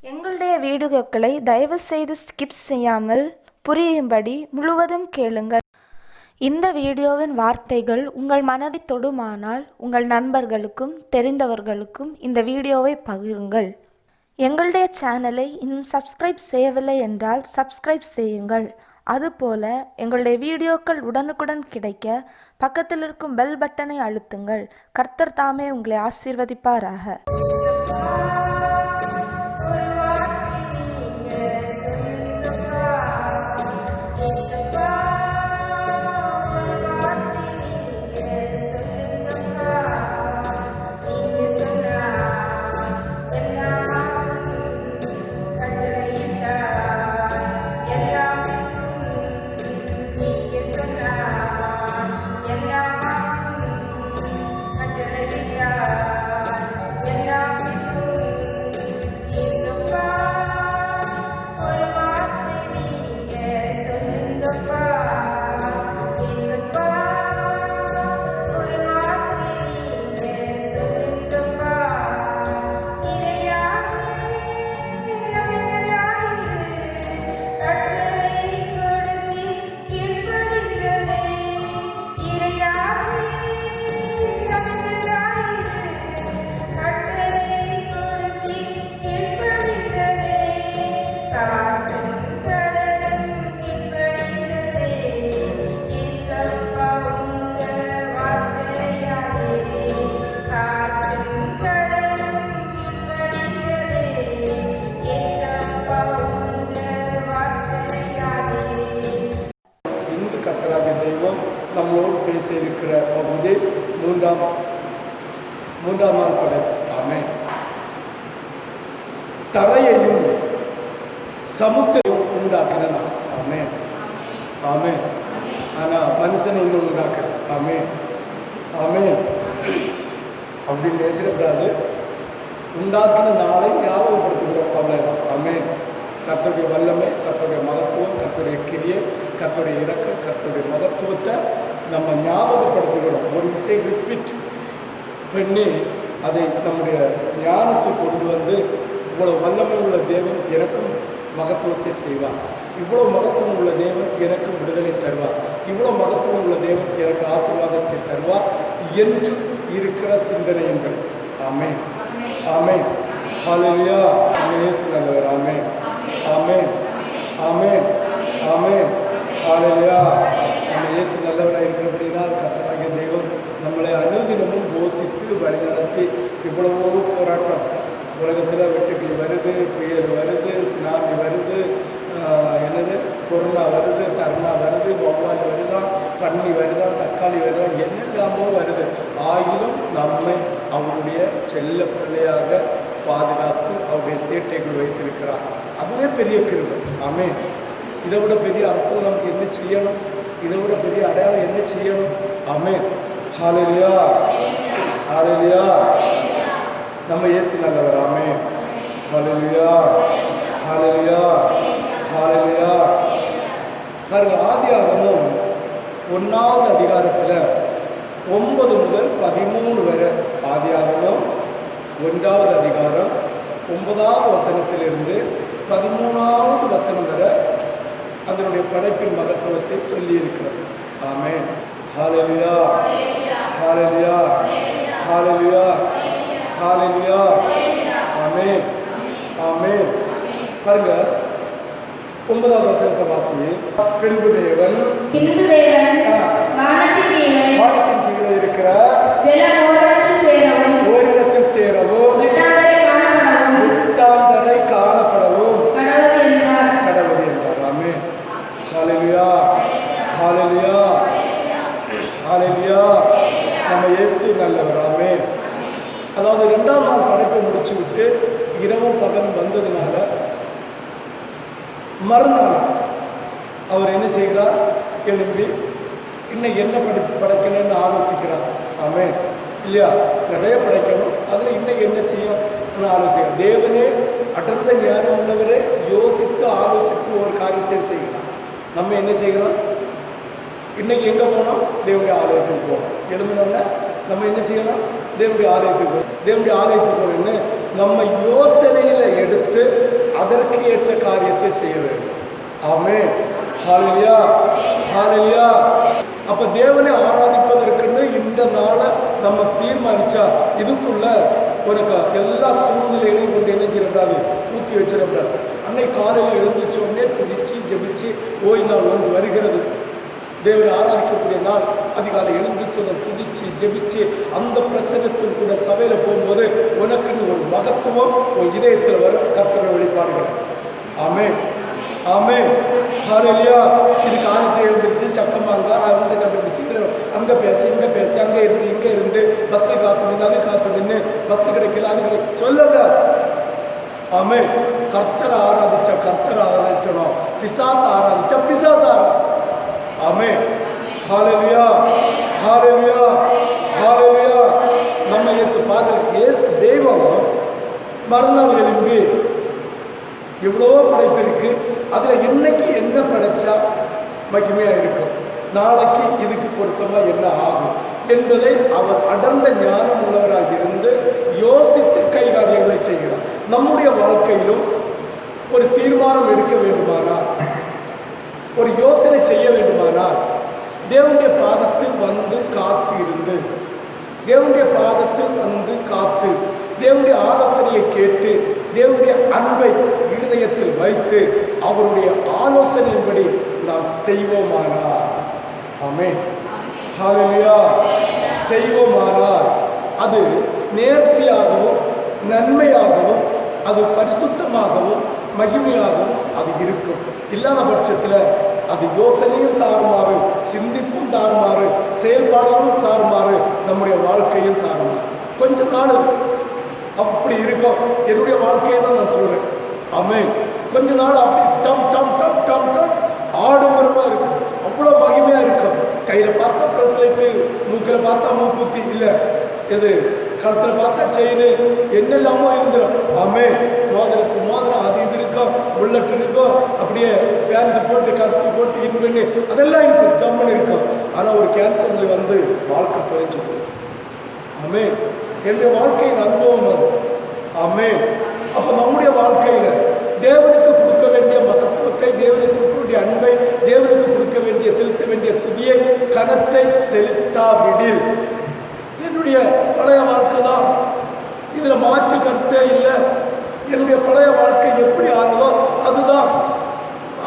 எங்களுடைய வீடியோக்களை தயவு செய்து ஸ்கிப் செய்யாமல் புரியும்படி முழுவதும் கேளுங்கள். இந்த வீடியோவின் வார்த்தைகள் உங்கள் மனதை தொடுமானால் உங்கள் நண்பர்களுக்கும் தெரிந்தவர்களுக்கும் இந்த வீடியோவை பகிருங்கள். எங்களுடைய சேனலை இன்னும் சப்ஸ்கிரைப் செய்யவில்லை என்றால் சப்ஸ்கிரைப் செய்யுங்கள். அதுபோல எங்களுடைய வீடியோக்கள் உடனுக்குடன் கிடைக்க பக்கத்தில் இருக்கும் பெல் பட்டனை அழுத்துங்கள். கர்த்தர் தாமே உங்களை ஆசீர்வதிப்பாராக. நம்மோடு பேச இருக்கிற பகுதி மூன்றாம் நாள் படம். ஆமென். தரையையும் சமுத்திரம் உண்டாக்கினா. ஆமென் ஆமென். ஆனா மனுஷனை இன்னும் உண்டாக்குற. ஆமென் ஆமென். அப்படின்னு நினைச்சிடக்கூடாது. உண்டாக்கின நாளை ஞாபகப்படுத்துகிறோம். அவ்வளவுதான். ஆமென். கர்த்தருடைய வல்லமை, கர்த்தருடைய மகத்துவம், கர்த்தருடைய கிரியை, கர்த்தருடைய இரக்கம், கர்த்தருடைய மகத்துவத்தை நம்ம ஞாபகப்படுத்துகிறோம். ஒரு விஷயம் ரிப்பீட் பண்ணி அதை நம்முடைய ஞானத்தில் கொண்டு வந்து இவ்வளோ வல்லமை உள்ள தேவன் எனக்கும் மகத்துவத்தை செய்வார், இவ்வளோ மகத்துவம் உள்ள தேவன் எனக்கும் விடுதலை தருவார், இவ்வளோ மகத்துவம் உள்ள தேவன் எனக்கு ஆசீர்வாதத்தை தருவார் என்று இருக்கிற சிந்தனை என்பது. ஆமென் ஆமென். ஹல்லேலூயா. இயேசு நல்லவர். ஆமென் ஆமென் ஆமென் ஆமென். ஹல்லேலூயா. நம்ம இயேசு நல்லவராக இருக்கிறபடினால் கர்த்தராகிய தெய்வம் நம்மளை அனுதினமும் போஷித்து வழிநடத்தி இவ்வளவோ போராட்டம் உலகத்தில் வெட்டுக்கிளி வருது, புயல் வருது, சுனாமி வருது, என்னது கொரோனா வருது, தர்ணா வருது, வௌவால் வருதான், பன்னி வருதான், தக்காளி வருதான், என்னெல்லாமோ வருது. ஆயினும் நம்மை அவருடைய செல்ல பிள்ளையாக பாதுகாத்து அவருடைய சேட்டைகள் வைத்திருக்கிறார். அதுவே பெரிய கிருபை. ஆமென். இதை விட பெரிய அற்புதம் நமக்கு என்ன செய்யணும்? இதை விட பெரிய அடையாளம் என்ன செய்யணும்? ஆமென். ஹல்லேலூயா ஹல்லேலூயா. நம்ம இயேசு நல்லவர். ஆமென். ஹல்லேலூயா ஹல்லேலூயா ஹல்லேலூயா. பாருங்க, ஆதியாகமம் 1வது அதிகாரத்தில் 9 முதல் 13 வரை. ஆதியாகமம் 1வது அதிகாரம் 9வது வசனத்திலிருந்து 13வது வசனம் வரை அதனுடைய படைப்பின் மகத்துவத்தை சொல்லி இருக்கிறது. ஆமென். ஹல்லேலூயா ஹல்லேலூயா ஹல்லேலூயா ஹல்லேலூயா. ஆமென் ஆமென். பாருங்க, 9வது வசனத்தை வாசி. பின்பு தேவன் வானத்தின் கீழே இருக்கிற ஓரிடத்தில் சேரவும் விட்டாந்தரை காணப்படவும் கடவுள் என்றார். ஆமென். ஹல்லேலூயா ஹல்லேலூயா ஹல்லேலூயா. நம்ம இயேசு நல்லவர். ஆமென். அதாவது 2ஆம் நாள் படைப்பை முடிச்சு விட்டு இரவும் பகலும் வந்ததுனால மறுநாள் அவர் என்ன செய்கிறார்? எழும்பி இன்னும் என்ன படைக்கணும்னு ஆலோசிக்கிறார். ஆமென். இல்லையா? நிறைய படைக்கணும், அதில் இன்னைக்கு என்ன செய்யணும்னு ஆலோசிக்கிறார். தேவனே அடர்ந்த ஞானம் உள்ளவரே யோசித்து ஆலோசித்து ஒரு காரியத்தை செய்கிறார். நம்ம என்ன செய்கிறோம்? இன்னைக்கு எங்கே போனோம்? தேவனுடைய ஆலயத்துக்கு போகணும். எழுந்தினோன்னா நம்ம என்ன செய்யணும்? தேவனுடைய ஆலயத்துக்கு போகணும். தேவனுடைய ஆலயத்துக்கு போகணும்னு நம்ம யோசனையில் எடுத்து ஆமென். ஹல்லேலூயா, ஹல்லேலூயா. அப்ப தேவனை ஆராதிப்பதற்குன்னு இந்த நாளை நம்ம தீர்மானிச்சா இதுக்குள்ள உனக்கு எல்லா சூழ்நிலைகளையும் கொண்டு இணைஞ்சிடக்கூடாது, ஊற்றி வச்சிடக்கூடாது. அன்னைக்கு காலையில் எழுந்திரிச்ச உடனே துதிச்சு ஜெபிச்சு ஓய் நாள் ஒன்று வருகிறது, தேவனை ஆராதிக்கக்கூடிய நாள். அதிகாலை எழுந்திரிச்சதை துதிச்சு ஜெபிச்சு அந்த பிரசங்கத்தில் கூட சபையில் போகும்போது உனக்குன்னு ஒரு மகத்துவம் உன் இதயத்தில் வரும். கர்த்தருடைய வெளிப்பாடுகள். ஆமென், ஆமென், ஹல்லேலூயா. இது காலத்தில் எழுந்திரிச்சு சத்தமாங்க அந்த கண்டுபிடிச்சு அங்கே பேசி இங்கே பேசி அங்கே இருந்து பஸ்ஸு காத்து நின்று அது காத்து நின்று பஸ்ஸு கிடைக்கல அது கிடைக்க சொல்லல. ஆமென். கர்த்தரை ஆராதிச்சா கர்த்தரை ஆராதிச்சணும், பிசாச ஆராதிச்சா பிசாச ஆராதி. ஆமென், ஹல்லேலூயா, ஹல்லேலூயா, ஹல்லேலூயா. நம்ம இயேசு பாருங்க, இயேசு தெய்வம் மறுநாள் எழும்பி எவ்வளவோ படைப்பு இருக்கு, அதில் இன்னைக்கு என்ன படைச்சா மகிமையாக இருக்கும், நாளைக்கு இதுக்கு பொருத்தமாக என்ன ஆகும் என்பதை அவர் அடர்ந்த ஞானம் உள்ளவராக இருந்து யோசித்து கைகாரியங்களை செய்கிறார். நம்முடைய வாழ்க்கையிலும் ஒரு தீர்மானம் எடுக்க வேண்டுமானால், ஒரு யோசனை செய்ய வேண்டுமானால், தேவனுடைய பாதத்தில் வந்து காத்து இருந்து, தேவனுடைய பாதத்தில் வந்து காத்து, தேவனுடைய ஆலோசனையை கேட்டு, தேவனுடைய அன்பை இருதயத்தில் வைத்து அவருடைய ஆலோசனையின்படி நாம் செய்வோமானால், ஆமென், ஹல்லேலூயா, செய்வோமானால் அது நேர்த்தியாகவும் நன்மையாகவும் அது பரிசுத்தமாகவும் மகிமையாகவும் அது இருக்கும். இல்லாத பட்சத்தில் அது யோசனையும் தாறுமாறு, சிந்திப்பும் தாறுமாறு, செயல்பாடுகளும் தாறுமாறு, நம்முடைய வாழ்க்கையும் தாறுமாறு. கொஞ்ச நாள் அப்படி இருக்கும். என்னுடைய வாழ்க்கையை தான் நான் சொல்கிறேன். ஆமென். கொஞ்ச நாள் அப்படி டம் டம் டம் டம் டம் ஆடம்பரமாக இருக்கும், அவ்வளோ மகிமையாக இருக்கும். கையில் பார்த்தா ப்ரெஸ்லெட்டு, மூக்கில் பார்த்தா மூக்குத்தி, இல்லை இது கழுத்தில் பார்த்தா செயின், என்னெல்லாமோ இருந்துடும். ஆமென். மோதிரம் அது இது இருக்கும், புல்லட் இருக்கும், அப்படியே ஃபேன்ட்டு போட்டு கடைசி போட்டு இது பண்ணி அதெல்லாம் இருக்கும், ஜம்முன்னு இருக்கும். ஆனால் ஒரு கேன்சரில் வந்து வாழ்க்கை தொலைஞ்சு போகும். ஆமென். என்னுடைய வாழ்க்கையின் அனுபவம் அது. ஆமென். அப்போ நம்முடைய வாழ்க்கையில் தேவனுக்கு கொடுக்க வேண்டிய மகத்துவத்தை, தேவனுக்கு கொடுக்க வேண்டிய அன்பை, தேவனுக்கு கொடுக்க வேண்டிய செலுத்த வேண்டிய துதியை, கனத்தை செலுத்தாவிடில் என்னுடைய பழைய வாழ்க்கை தான், இதில் மாற்று கருத்தே இல்லை. என்னுடைய பழைய வாழ்க்கை எப்படி ஆனதோ அதுதான்.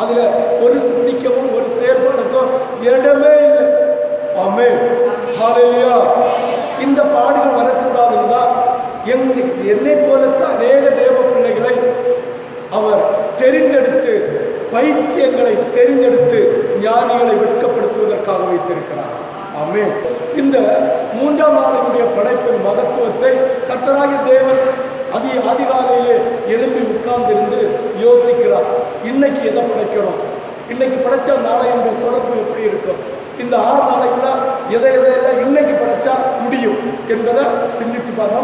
அதில் ஒரு சிந்திக்கவும் ஒரு செயல்பாடுக்கும் இடமே இல்லை. ஆமென், ஹல்லேலூயா. இந்த பாடுகள் வரக்கூடாதுன்னா என்னை போலத்தான் அநேக தேவ பிள்ளைகளை அவர் தெரிந்தெடுத்து, பைத்தியங்களை தெரிந்தெடுத்து ஞானிகளை வெட்கப்படுத்துவதற்காக வைத்திருக்கிறார். ஆமென். இந்த மூன்றாம் நாளினுடைய படைப்பின் மகத்துவத்தை கர்த்தராகிய தேவன் அதிகாலையிலே எழுப்பி உட்கார்ந்திருந்து யோசிக்கிறார். இன்னைக்கு எதை படைக்கணும், இன்னைக்கு படைச்சா நாளையுடைய தொடர்பு எப்படி இருக்கும், இந்த 6 நாளைக்குள்ள எதையெல்லாம் இன்னைக்கு படைச்சா முடியும் என்பதை சிந்தித்துப்பார்.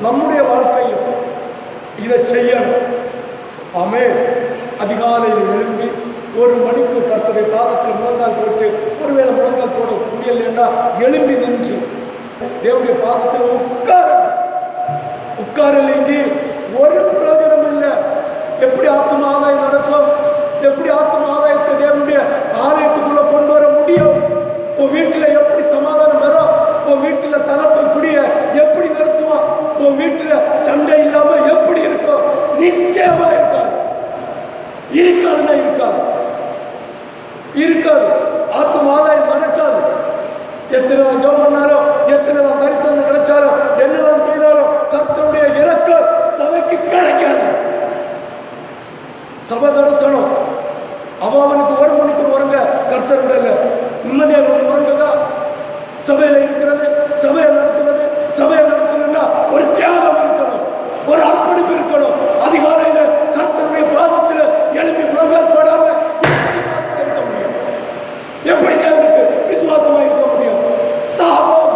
நம்முடைய வாழ்க்கையில் இதை செய்யணும். ஆமென். அதிகாலையில் எழும்பி 1 மணிக்கு கர்த்தருடைய பாதத்தில் முழங்கால் போட்டு, ஒருவேளை முழங்கால் போட முடியலைன்னா எழும்பி நின்று தேவனுடைய பாதத்தில் உட்காரலைங்கி ஒரு பிரயோஜனம் இல்லை. எப்படி ஆத்தும ஆதாயம் நடக்கும், எப்படி ஆத்தும ஆதாயத்தை தேவனுடைய ஆலயத்துக்குள்ள கொண்டு வர முடியும், உன் வீட்டில் எப்படி சமாதானம் வரும், உன் வீட்டில் தகப்பன் குடிய எப்படி நிறுத்துவான், உன் வீட்டில் சண்டை இல்லாம எப்படி இருக்கும், நிச்சயமா இருக்காது. இருக்காதுன்னா இருக்காது. ஆத்தும ஆதாயம் நடக்காது. எத்தனை தான் ஜெபம் பண்ணாலும், எத்தனை தான் தரிசனம் கிடைச்சாலும், என்னெல்லாம் செய்தாலும் கர்த்தருடைய இரக்கம் சபைக்கு கிடைக்காது. சபை நடத்தணும். அவனுக்கு 1 மணிக்கு உறங்க கர்த்தருடைய நிம்மதியாக உறங்குதா? சபையில் இருக்கிறது, சபையை நடத்துறதுன்னா ஒரு தியாகம் இருக்கணும், ஒரு அர்ப்பணிப்பு இருக்கணும். அதிகாலையில் கர்த்தருடைய பாதத்தில் எழுப்பி முழங்கால் போடாம இருக்க முடியும்? எப்படி தேவனுக்கு விசுவாசமா இருக்க முடியும்? சாபம்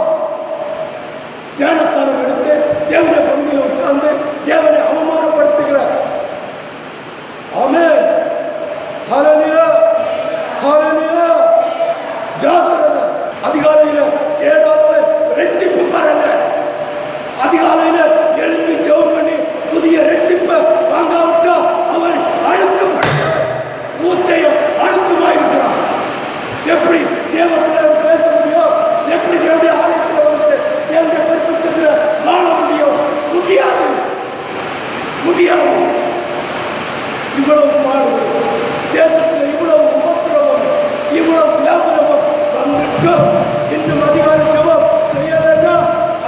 முடியாது. இவ்வளவு பாடுகள், தேசத்தில் இவ்வளவு உபத்திரவம், இவ்வளவு வியாபாரம் வந்துட்டோம். இன்னும் அதிகார ஜெபம் செய்யலன்னா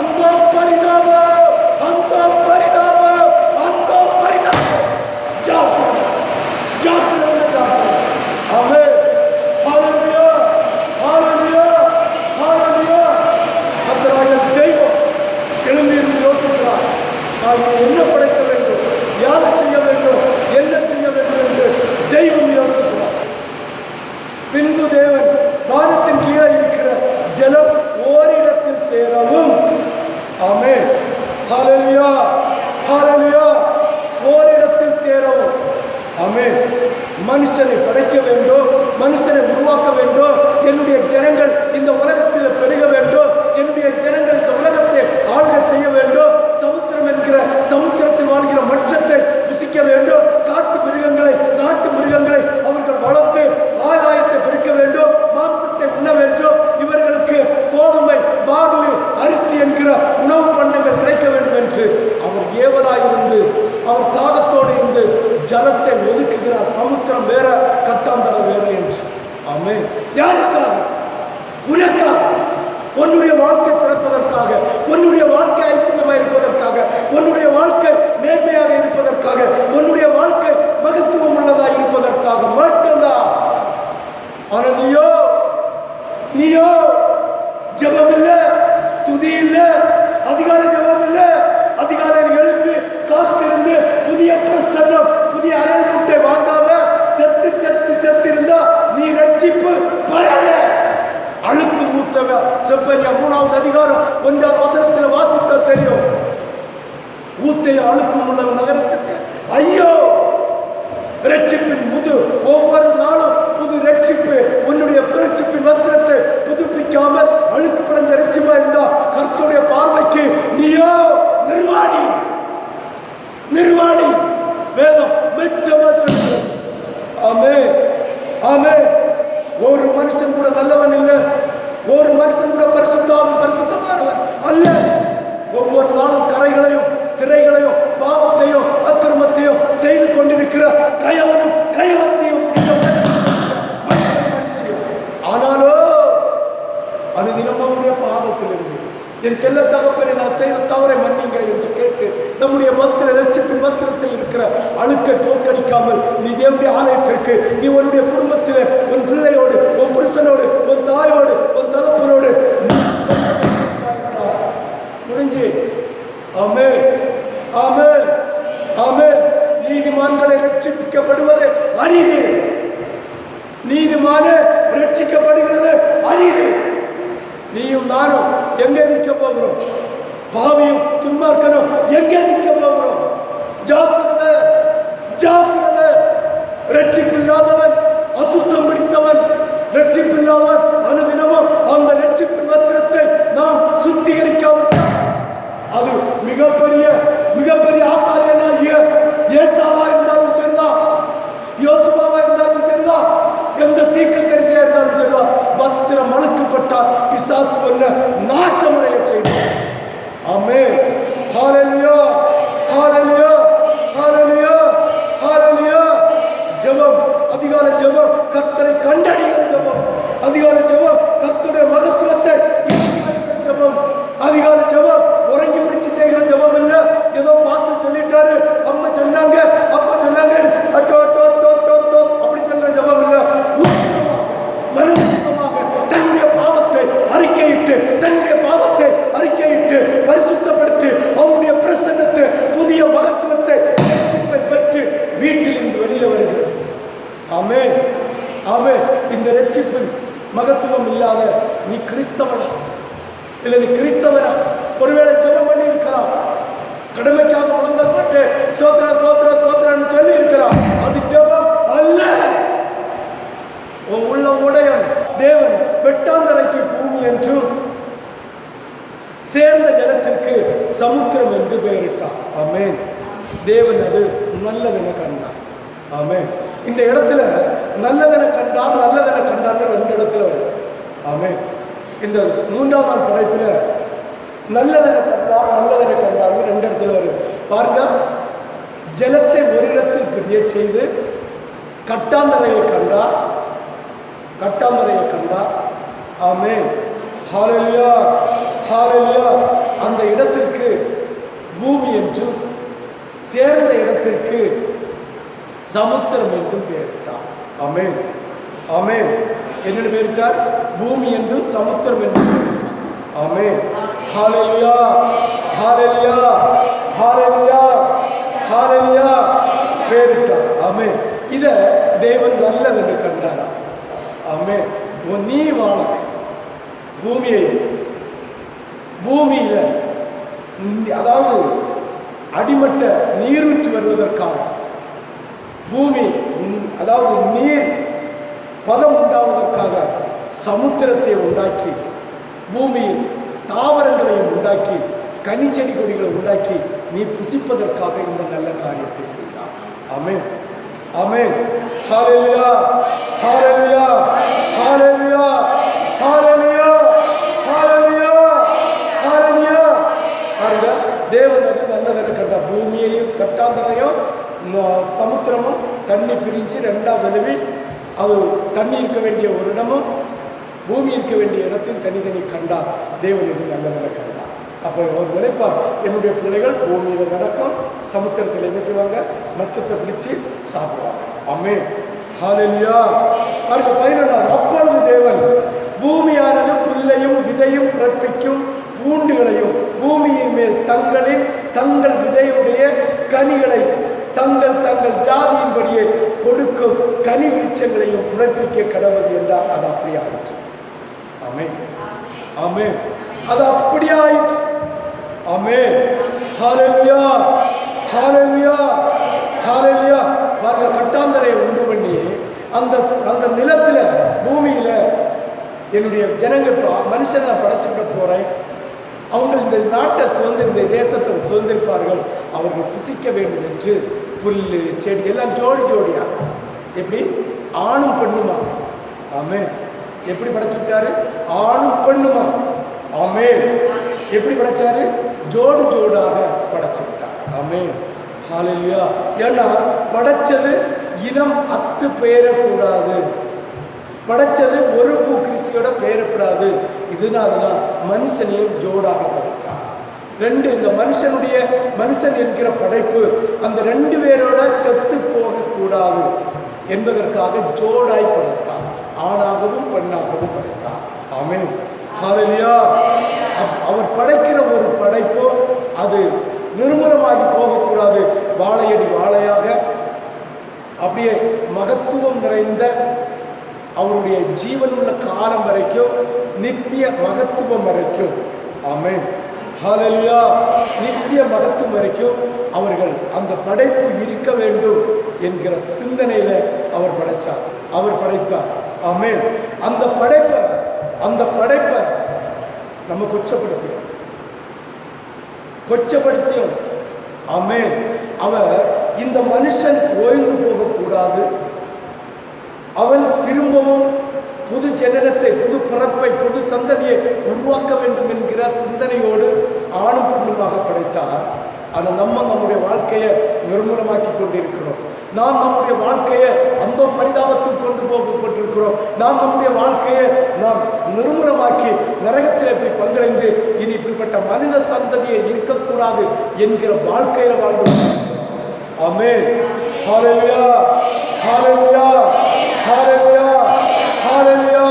அந்த பரிதாபம், அந்த பரிதாபம், அந்த பரிதாபம். ஜாக்கிரதை, ஜாக்கிரதை, ஜாக்கிரதை. ஆமென். ஹalleluya, ஹalleluya, ஹalleluya. கர்த்தராகிய தெய்வம் எழுந்திருந்து யோசிக்கிறார். நான் என்ன படைக்க வேண்டும், யாரை செய்ய வேண்டும், என்ன செய்ய வேண்டும் என்று தெய்வம் யோசிக்கிறார். பின்பு தேவன் வானத்தின் கீழே இருக்கிற ஜலம் ஓரிடத்தில் சேரவும். ஆமென். ஹalleluya, ஹalleluya. ஓரிடத்தில் சேரவும். ஆமென். மனுஷனை படைக்க வேண்டும், மனுஷனை உருவாக்க வேண்டும். என்னுடைய ஜனங்கள் இந்த உலகத்தில் பெருக வேண்டும், என்னுடைய ஜனங்கள் இந்த உலகத்தை ஆளுகை செய்ய வேண்டும். சமுத்திரம் என்கிற சமுத்திரத்தில் வாழ்கிற மச்சத்தை ருசிக்க வேண்டும். காட்டு மிருகங்களை, நாட்டு மிருகங்களை அவர்கள் வளர்த்து ஆதாயத்தை பெருக்க வேண்டும், மாம்சத்தை உண்ண வேண்டும். இவர்களுக்கு கோதுமை, பார்லி, அரிசி என்கிற உணவு பண்டங்கள் கிடைக்க வேண்டும் என்று அவர் ஏவலாயிருந்து, அவர் தாகத்தோடு இருந்து ஜலத்தை ஒதுக்குகிறார். சமுத்திரம் வேற, கட்டாந்தரம் வேற என்று. ஆமென். யாருக்காக? உனக்காக. உன்னுடைய வாழ்க்கை சிறப்பதற்காக, உன்னுடைய வாழ்க்கை ஐஸ்வர்யமாக இருப்பதற்காக, உன்னுடைய வாழ்க்கை மேன்மையாக இருப்பதற்காக, உன்னுடைய வாழ்க்கை மகத்துவம் உள்ளதாக இருப்பதற்காக மட்டும்தான். ஆனால் நீயோ ஜெபம் இல்லை, துதி இல்லை, அதிகாலை ஜெபம் இல்லை. அதிகாலையில் எழுப்பி காத்திருந்து புதிய பிரசன்னம், புதிய அரைல் முட்டை வாங்காம செத்து செத்து செத்து இருந்தா நீ ரட்சிப்பு பெறல. அழுக்கு மூத்தவ செப்பனியா 3வது அதிகாரம் 1வது வசனத்தில் வாசித்தா தெரியும். ஊத்தைய அழுக்கும் உள்ள நகரத்துக்கு ஐயோ. ரட்சிப்பின் முது ஒவ்வொரு நாளும் புது ரட்சிப்பு. உன்னுடைய ரட்சிப்பின் வஸ்திரத்தை புதுப்பிக்காமல் அழுக்கு படைஞ்ச ரட்சிப்பா இருந்தா கர்த்தருடைய பார்வைக்கு நீயோ நிர்வாணி, நிர்வாணி. வேதம் மெச்சமா சொல்லுங்க. ஆமென், ஆமென். ஒரு மனுஷன் கூட நல்லவன் இல்லை, ஒரு மனுஷன் கூட பரிசுத்தமானவன் அல்ல. ஒவ்வொரு நாளும் கரைகளையும் திரைகளையும் பாவத்தையும் அக்கிரமத்தையும் செய்து கொண்டிருக்கிற கயவனும் கயவத்தையும் மனுஷன். ஆனாலோ அது தினமுடைய பாவத்தில் இருந்து என் செல்ல தகப்பனை நான் செய்த தவறை மன்னிங்க என்று கேட்டு நம்முடைய ரட்சிப்பின் வஸ்திரத்தில் இருக்கிற அழுக்கை போக்கடிக்காமல் நீ தேவனுடைய ஆலயத்திற்கு, நீ உன்னுடைய குடும்பத்தில் உன் பிள்ளையோடு, உன் புருஷனோடு, உன் தாயோடு, உன் தகப்பனோடு முடிஞ்சு. ஆமென், ஆமென், ஆமென். நீதிமான்களை ரட்சிக்கப்படுவது அரிது. நீதிமான ரட்சிக்கப்படுகிறது அரிது. நீயும் நானும் எங்கே நிற்க போகிறோம்? பாவியும் துன்மார்க்கனும் எங்கே நிற்க போகிறோம்? ஜாக்கிரதை, ஜாக்கிரதை. ரட்சிப்பில்லாதவன், அசுத்தம் பிடித்தவன், ரட்சிப்பில்லாதவன் அனுதினமும் அந்த ரட்சிப்பின் வஸ்திரத்தை நாம் சுத்திகரிக்காவிட்டால் அது மிகப்பெரிய ஆசாரியனாகிய ஏசாவா இருந்தாலும் சரிதான், யோசுவாவா இருந்தாலும் சரிதான், எந்த தீர்க்கதரிசியா இருந்தாலும் சரிதான், வஸ்திரம் அழுக்கப்பட்டால் பிசாசு வல்ல நாசமடைய செய்தார். ஆமென். ஹalleluya, ஹalleluya, ஹalleluya, ஹalleluya. ஜெபம், அதிகாலை ஜெபம் கர்த்தரை கண்டறிகிற ஜெபம், அதிகாலை ஜெபம் கர்த்தருடைய மகத்துவத்தை இறங்குகிற ஜெபம், அதிகாலை ஜெபம் உறங்கி பிடிச்சு செய்கிற ஜெபம் இல்ல. ஏதோ பாஸ்டர் சொல்லிட்டாரு, அம்மா சொன்னாங்க, அப்பா சொன்னாங்க அப்படி சொல்ற ஜெபம் இல்ல. மனோமுகமாக தன்னுடைய பாவத்தை அறிக்கையிட்டு பரிசுத்தப்படுத்தி அவருடைய பிரசன்னத்தை, புதிய மகத்துவத்தை, ரட்சிப்பை பெற்று வீட்டில் இருந்து வெளியில வருகிறது. ஆமென், ஆமென். இந்த ரட்சிப்பின் மகத்துவம் இல்லாத நீ கிறிஸ்தவனா இல்லை? நீ கிறிஸ்தவனா? ஒருவேளை ஜெபம் பண்ணி இருக்கலாம், கடமைக்காக முழங்கப்பட்டு சோத்ரா சோத்ரா சோத்ரான்னு சொல்லி இருக்கலாம். அது ஜெபம் அல்ல. உள்ளம் உடையன் தேவன் வெட்டாந்தரைக்கு பூமி என்றும் சேர்ந்த ஜலத்திற்கு சமுத்திரம் என்று பெயரிட்டார். ஆமென். தேவன் அது நல்லதென கண்டார். ஆமென். இந்த இடத்துல நல்லதென கண்டார், நல்லதென கண்டார்னு 2 இடத்துல வரும். ஆமென். இந்த 3ஆம் நாள் படைப்பில் நல்லதென கண்டார், நல்லதென கண்டார்னு 2 இடத்துல வரும். பாருங்க, கிரியை செய்து கட்டாந்தரையை கண்டார். கட்டாந்தரையை கண்டார். ஆமென். ஹல்லேலூயா, ஹல்லேலூயா. அந்த இடத்திற்கு பூமி என்றும் சேர்ந்த இடத்திற்கு சமுத்திரம் என்றும் பெயரிட்டார். ஆமென், ஆமென். என்னென்னு பெயரிட்டார்? பூமி என்றும் சமுத்திரம் என்றும் பெயரிட்டார். ஆமென். ஹல்லேலூயா, ஹல்லேலூயா, ஹல்லேலூயா, ஹல்லேலூயா பெயரிட்டார். ஆமென். இதை தேவன் நல்லதென்று கண்டாரா? ஆமென். நீ வாழக்கு பூமியில அதாவது அடிமட்ட நீரூற்று வருவதற்காக பூமி அதாவது நீர் பதம் உண்டாவதற்காக சமுத்திரத்தை உண்டாக்கி பூமியில் தாவரங்களையும் உண்டாக்கி கனி செடி கொடிகளை உண்டாக்கி நீ புசிப்பதற்காக இந்த நல்ல காரியத்தை செய்தார். ஆமென், ஆமென். ஹல்லேலூயா, ஹல்லேலூயா, ஹல்லேலூயா, ஹல்லேலூயா, ஹல்லேலூயா, ஹல்லேலூயா. பாருங்க, தேவன் அது நல்லதென்று கண்டார். பூமியையும் கட்டாந்தரையும் சமுத்திரமும் தண்ணி பிரிஞ்சு ரெண்டா விளைவி அது தண்ணி இருக்க வேண்டிய ஒரு இடமும் பூமி இருக்க வேண்டிய இடத்தில் தனித்தனி கண்டார். தேவன் இது நல்லதென்று கண்டார். அப்போ ஒரு நினைப்பார், என்னுடைய பிள்ளைகள் பூமியில் நடக்கும், சமுத்திரத்தில் என்ன செய்வாங்க? மச்சத்தை பிடிச்சு சாப்பிடுவாங்க. ஆமென், ஹல்லேலூயா. பாருங்க 11. அப்பொழுது தேவன் பூமியானது புல்லையும் விதையும் பிறப்பிக்கும் பூண்டுகளையும் பூமியின் மேல் தங்கள் விதையுடைய கனிகளை தங்கள் ஜாதியின்படியே கொடுக்கும் கனி விருட்சங்களையும் பிறப்பிக்க கடவுள் என்றார். அது அப்படி ஆயிற்று. ஆமென், ஆமென். அது அப்படி ஆயிற்று. ஆமென், ஹல்லேலூயா, ஹல்லேலூயா, ஹல்லேலூயா. பாருங்க, கட்டாந்தரையை உண்டு பண்ணி அந்த நிலத்துல பூமியில என்னுடைய ஜனங்கள் மனுஷன் நான் படைச்சுக்க போறேன், அவங்க இந்த நாட்டை இந்த தேசத்தை சுதந்திரிப்பார்கள், அவர்கள் புசிக்க வேண்டும் என்று புல்லு செடி எல்லாம் ஜோடி ஜோடியா எப்படி ஆணும் பெண்ணுமா. ஆமென். எப்படி படைச்சுட்டாரு? ஆணும் பெண்ணுமா. ஆமென். எப்படி படைச்சாரு? ஜோடு ஜோடாக படைச்சுட்டார். ஆமென், ஹல்லேலூயா. ஏன்னா படைச்சது இனம் அத்து பெயரக்கூடாது, படைச்சது ஒரு பூ கிறிஸ்தியோட பெயரப்படாது. இதனாலதான் மனுஷனையும் ஜோடாக படைச்சார். இந்த மனுஷன் என்கிற படைப்பு அந்த 2 பேரோட செத்து போகக்கூடாது என்பதற்காக ஜோடாய் படைத்தார். ஆணாகவும் பெண்ணாகவும் படைத்தார். ஆமென், ஹல்லேலூயா. அவர் படைக்கிற ஒரு படைப்போ அது நிர்மூலமாகி போகக்கூடாது. வாழையடி வாழையாக அப்படியே மகத்துவம் நிறைந்த அவருடைய ஜீவனுள்ள காலம் வரைக்கும், நித்திய மகத்துவம் வரைக்கும். ஆமென், ஹல்லேலூயா. நித்திய மகத்துவம் வரைக்கும் அவர்கள் அந்த படைப்பு இருக்க வேண்டும் என்கிற சிந்தனையில அவர் படைத்தார். ஆமென். அந்த படைப்பை நம்ம கொச்சப்படுத்தியும் ஆமென். அவர் இந்த மனுஷன் ஓய்ந்து போகக்கூடாது, அவன் திரும்பவும் புது ஜனனத்தை, புது பிறப்பை, புது சந்ததியை உருவாக்க வேண்டும் என்கிற சிந்தனையோடு ஆணும் பெண்ணுமாக படைத்தார். ஆனால் நம்முடைய வாழ்க்கையை நிர்மூலமாக்கி கொண்டிருக்கிறோம். நாம் நம்முடைய வாழ்க்கையை அந்த பரிதாபத்தில் கொண்டு போகப்பட்டிருக்கிறோம். நாம் நம்முடைய வாழ்க்கையை நிர்மூலமாக்கி நரகத்திலே போய் பங்கடைந்து இனி இப்படிப்பட்ட மனித சந்ததியை இருக்கக்கூடாது என்கிற வாழ்க்கையில் வாழ்கிறோம். ஆமென், ஹல்லேலூயா, ஹல்லேலூயா, ஹல்லேலூயா, ஹல்லேலூயா,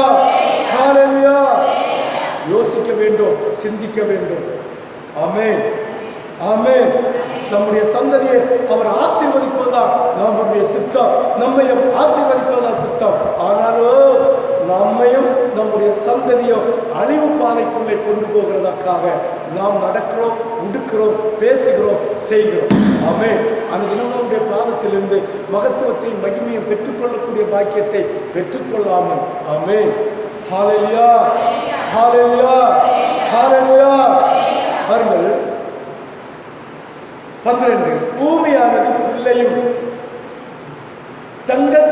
ஹல்லேலூயா. யோசிக்க வேண்டும், சிந்திக்க வேண்டும். ஆமென், ஆமென். நம்முடைய சந்ததியை அவர் ஆசீர்வதிப்பதுதான் நம்முடைய சித்தம், நம்மையும் ஆசீர்வதிப்பதுதான் சித்தம். ஆனாலும் நம்மையும் நம்முடைய சந்ததியும் அழிவு பாதைக்குள்ளே கொண்டு போகிறதற்காக நாம் நடக்கிறோம், உடுக்கிறோம், பேசுகிறோம், செய்கிறோம். ஆமென். அந்த தினமுடைய பாதத்திலிருந்து மகத்துவத்தையும் மகிமையும் பெற்றுக்கொள்ளக்கூடிய பாக்கியத்தை பெற்றுக்கொள்ளாமல். ஆமென், ஹல்லேலூயா, ஹல்லேலூயா, ஹல்லேலூயா. பாருங்கள் 12. பூமியானது புல்லையும் தங்கள்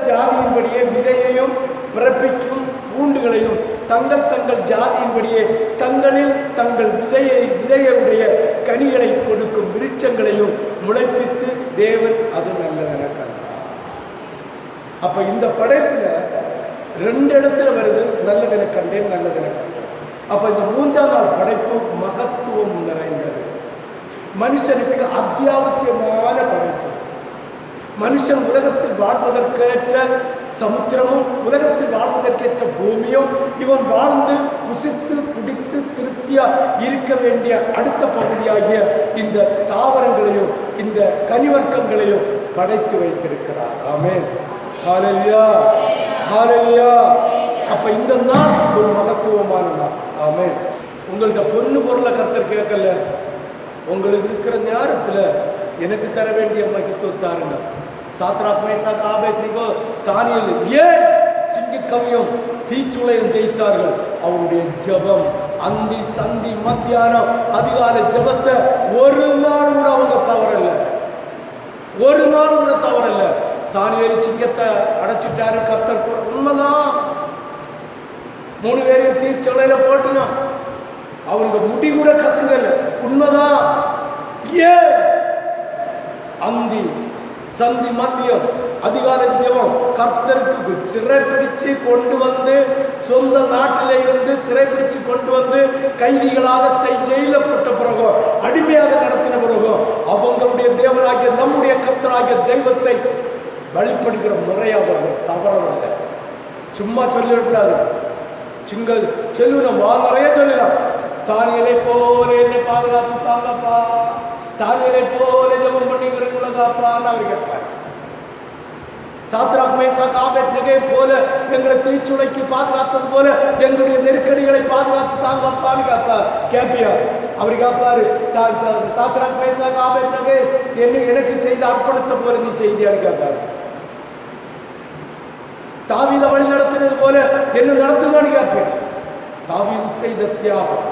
ஜாதியின்படியே விதையையும் பிறப்பிக்கும் பூண்டுகளையும் தங்கள் ஜாதியின்படியே தங்கள் விதையுடைய கனிகளை கொடுக்கும் விருட்சங்களையும் முளைப்பித்து தேவன் அது நல்லதென கண்டார். அப்ப இந்த படைப்புல 2 இடத்துல வருது, நல்லதென கண்டேன், நல்லதென கண்டேன். அப்ப இந்த 3ஆம் நாள் படைப்பு மகத்துவம் நிறைந்தது. மனுஷனுக்கு அத்தியாவசியமான படைப்பு. மனுஷன் உலகத்தில் வாழ்வதற்கேற்ற சமுத்திரமும் உலகத்தில் வாழ்வதற்கேற்ற பூமியும் இவன் வாழ்ந்து புசித்து குடித்து திருப்தியா இருக்க வேண்டிய அடுத்த பகுதியாகிய இந்த தாவரங்களையும் இந்த கனிவர்க்கங்களையும் படைத்து வைத்திருக்கிறார். ஆமென், ஹல்லேலூயா, ஹல்லேலூயா. அப்ப இந்த நாள் ஒரு மகத்துவமான நாள். ஆமென். உங்கள்ட்ட பொண்ணு பொருளை கர்த்தர் கேட்கல, உங்களுக்கு இருக்கிற நேரத்தில் எனக்கு தர வேண்டிய மகத்துவத்தாருங்க. சாத்ராக் மேசாக் ஆபேத்நேகோ தானியேல் ஏன் சிங்கக்கவியும் தீச்சுளையும் ஜெயித்தார்கள்? அவருடைய ஜெபம், அந்தி சந்தி மத்தியானம் அதிகாலை ஜெபத்தை ஒரு நாள் கூட அவங்க தவறல்ல, ஒரு நாள் கூட தவறல்ல. தானியேல் சிங்கத்தை அடைச்சிட்டாரு கர்த்தர் கூட, உண்மைதான். 3 பேரையும் தீச்சுளையில போட்டுனா அவங்க முடி கூட கசங்கல, உண்மைதான். ஏன் அந்தி சந்தி மத்தியம் அதிகாலை ஜெபம் கர்த்தருக்கு சிறைப்பிடிச்சு கொண்டு வந்து சொந்த நாட்டில இருந்து சிறைப்பிடிச்சு கொண்டு வந்து கைதிகளாக ஜெயில போட்ட பிறகு அடிமையாக நடத்தின பிறகு அவங்களுடைய தேவனாகிய நம்முடைய கர்த்தராகிய தெய்வத்தை வழிபடுகிற முறை அவர்கள் தவறவில்லை. சும்மா சொல்லிடக்கூடாது. சிங்கள் செல்லுனம் நிறைய சொல்லலாம். தானியேலை போல என்னை பாதுகாத்து தாங்கப்பா, தானியேலை போல ஜெபம் பண்ணிக்கிறீங்களாப்பான்னு அவர் கேட்பார். சாத்ராக் மேசாக் ஆபேத்நேகோ போல எங்களை தீச்சுளைக்கு பாதுகாத்தது போல எங்களுடைய நெருக்கடிகளை பாதுகாத்து தாங்கப்பான்னு கேட்பியா? அவர் கேட்பாரு, சாத்ராக் மேசாக் ஆபேத்நேகோ எனக்கு செய்த அர்ப்பணத்தை போல நீ செய்தியான்னு கேட்பாரு. தாவீதை வழி நடத்தினது போல என்ன நடத்துவான்னு கேட்பேன். தாவீது செய்த தியாகம்,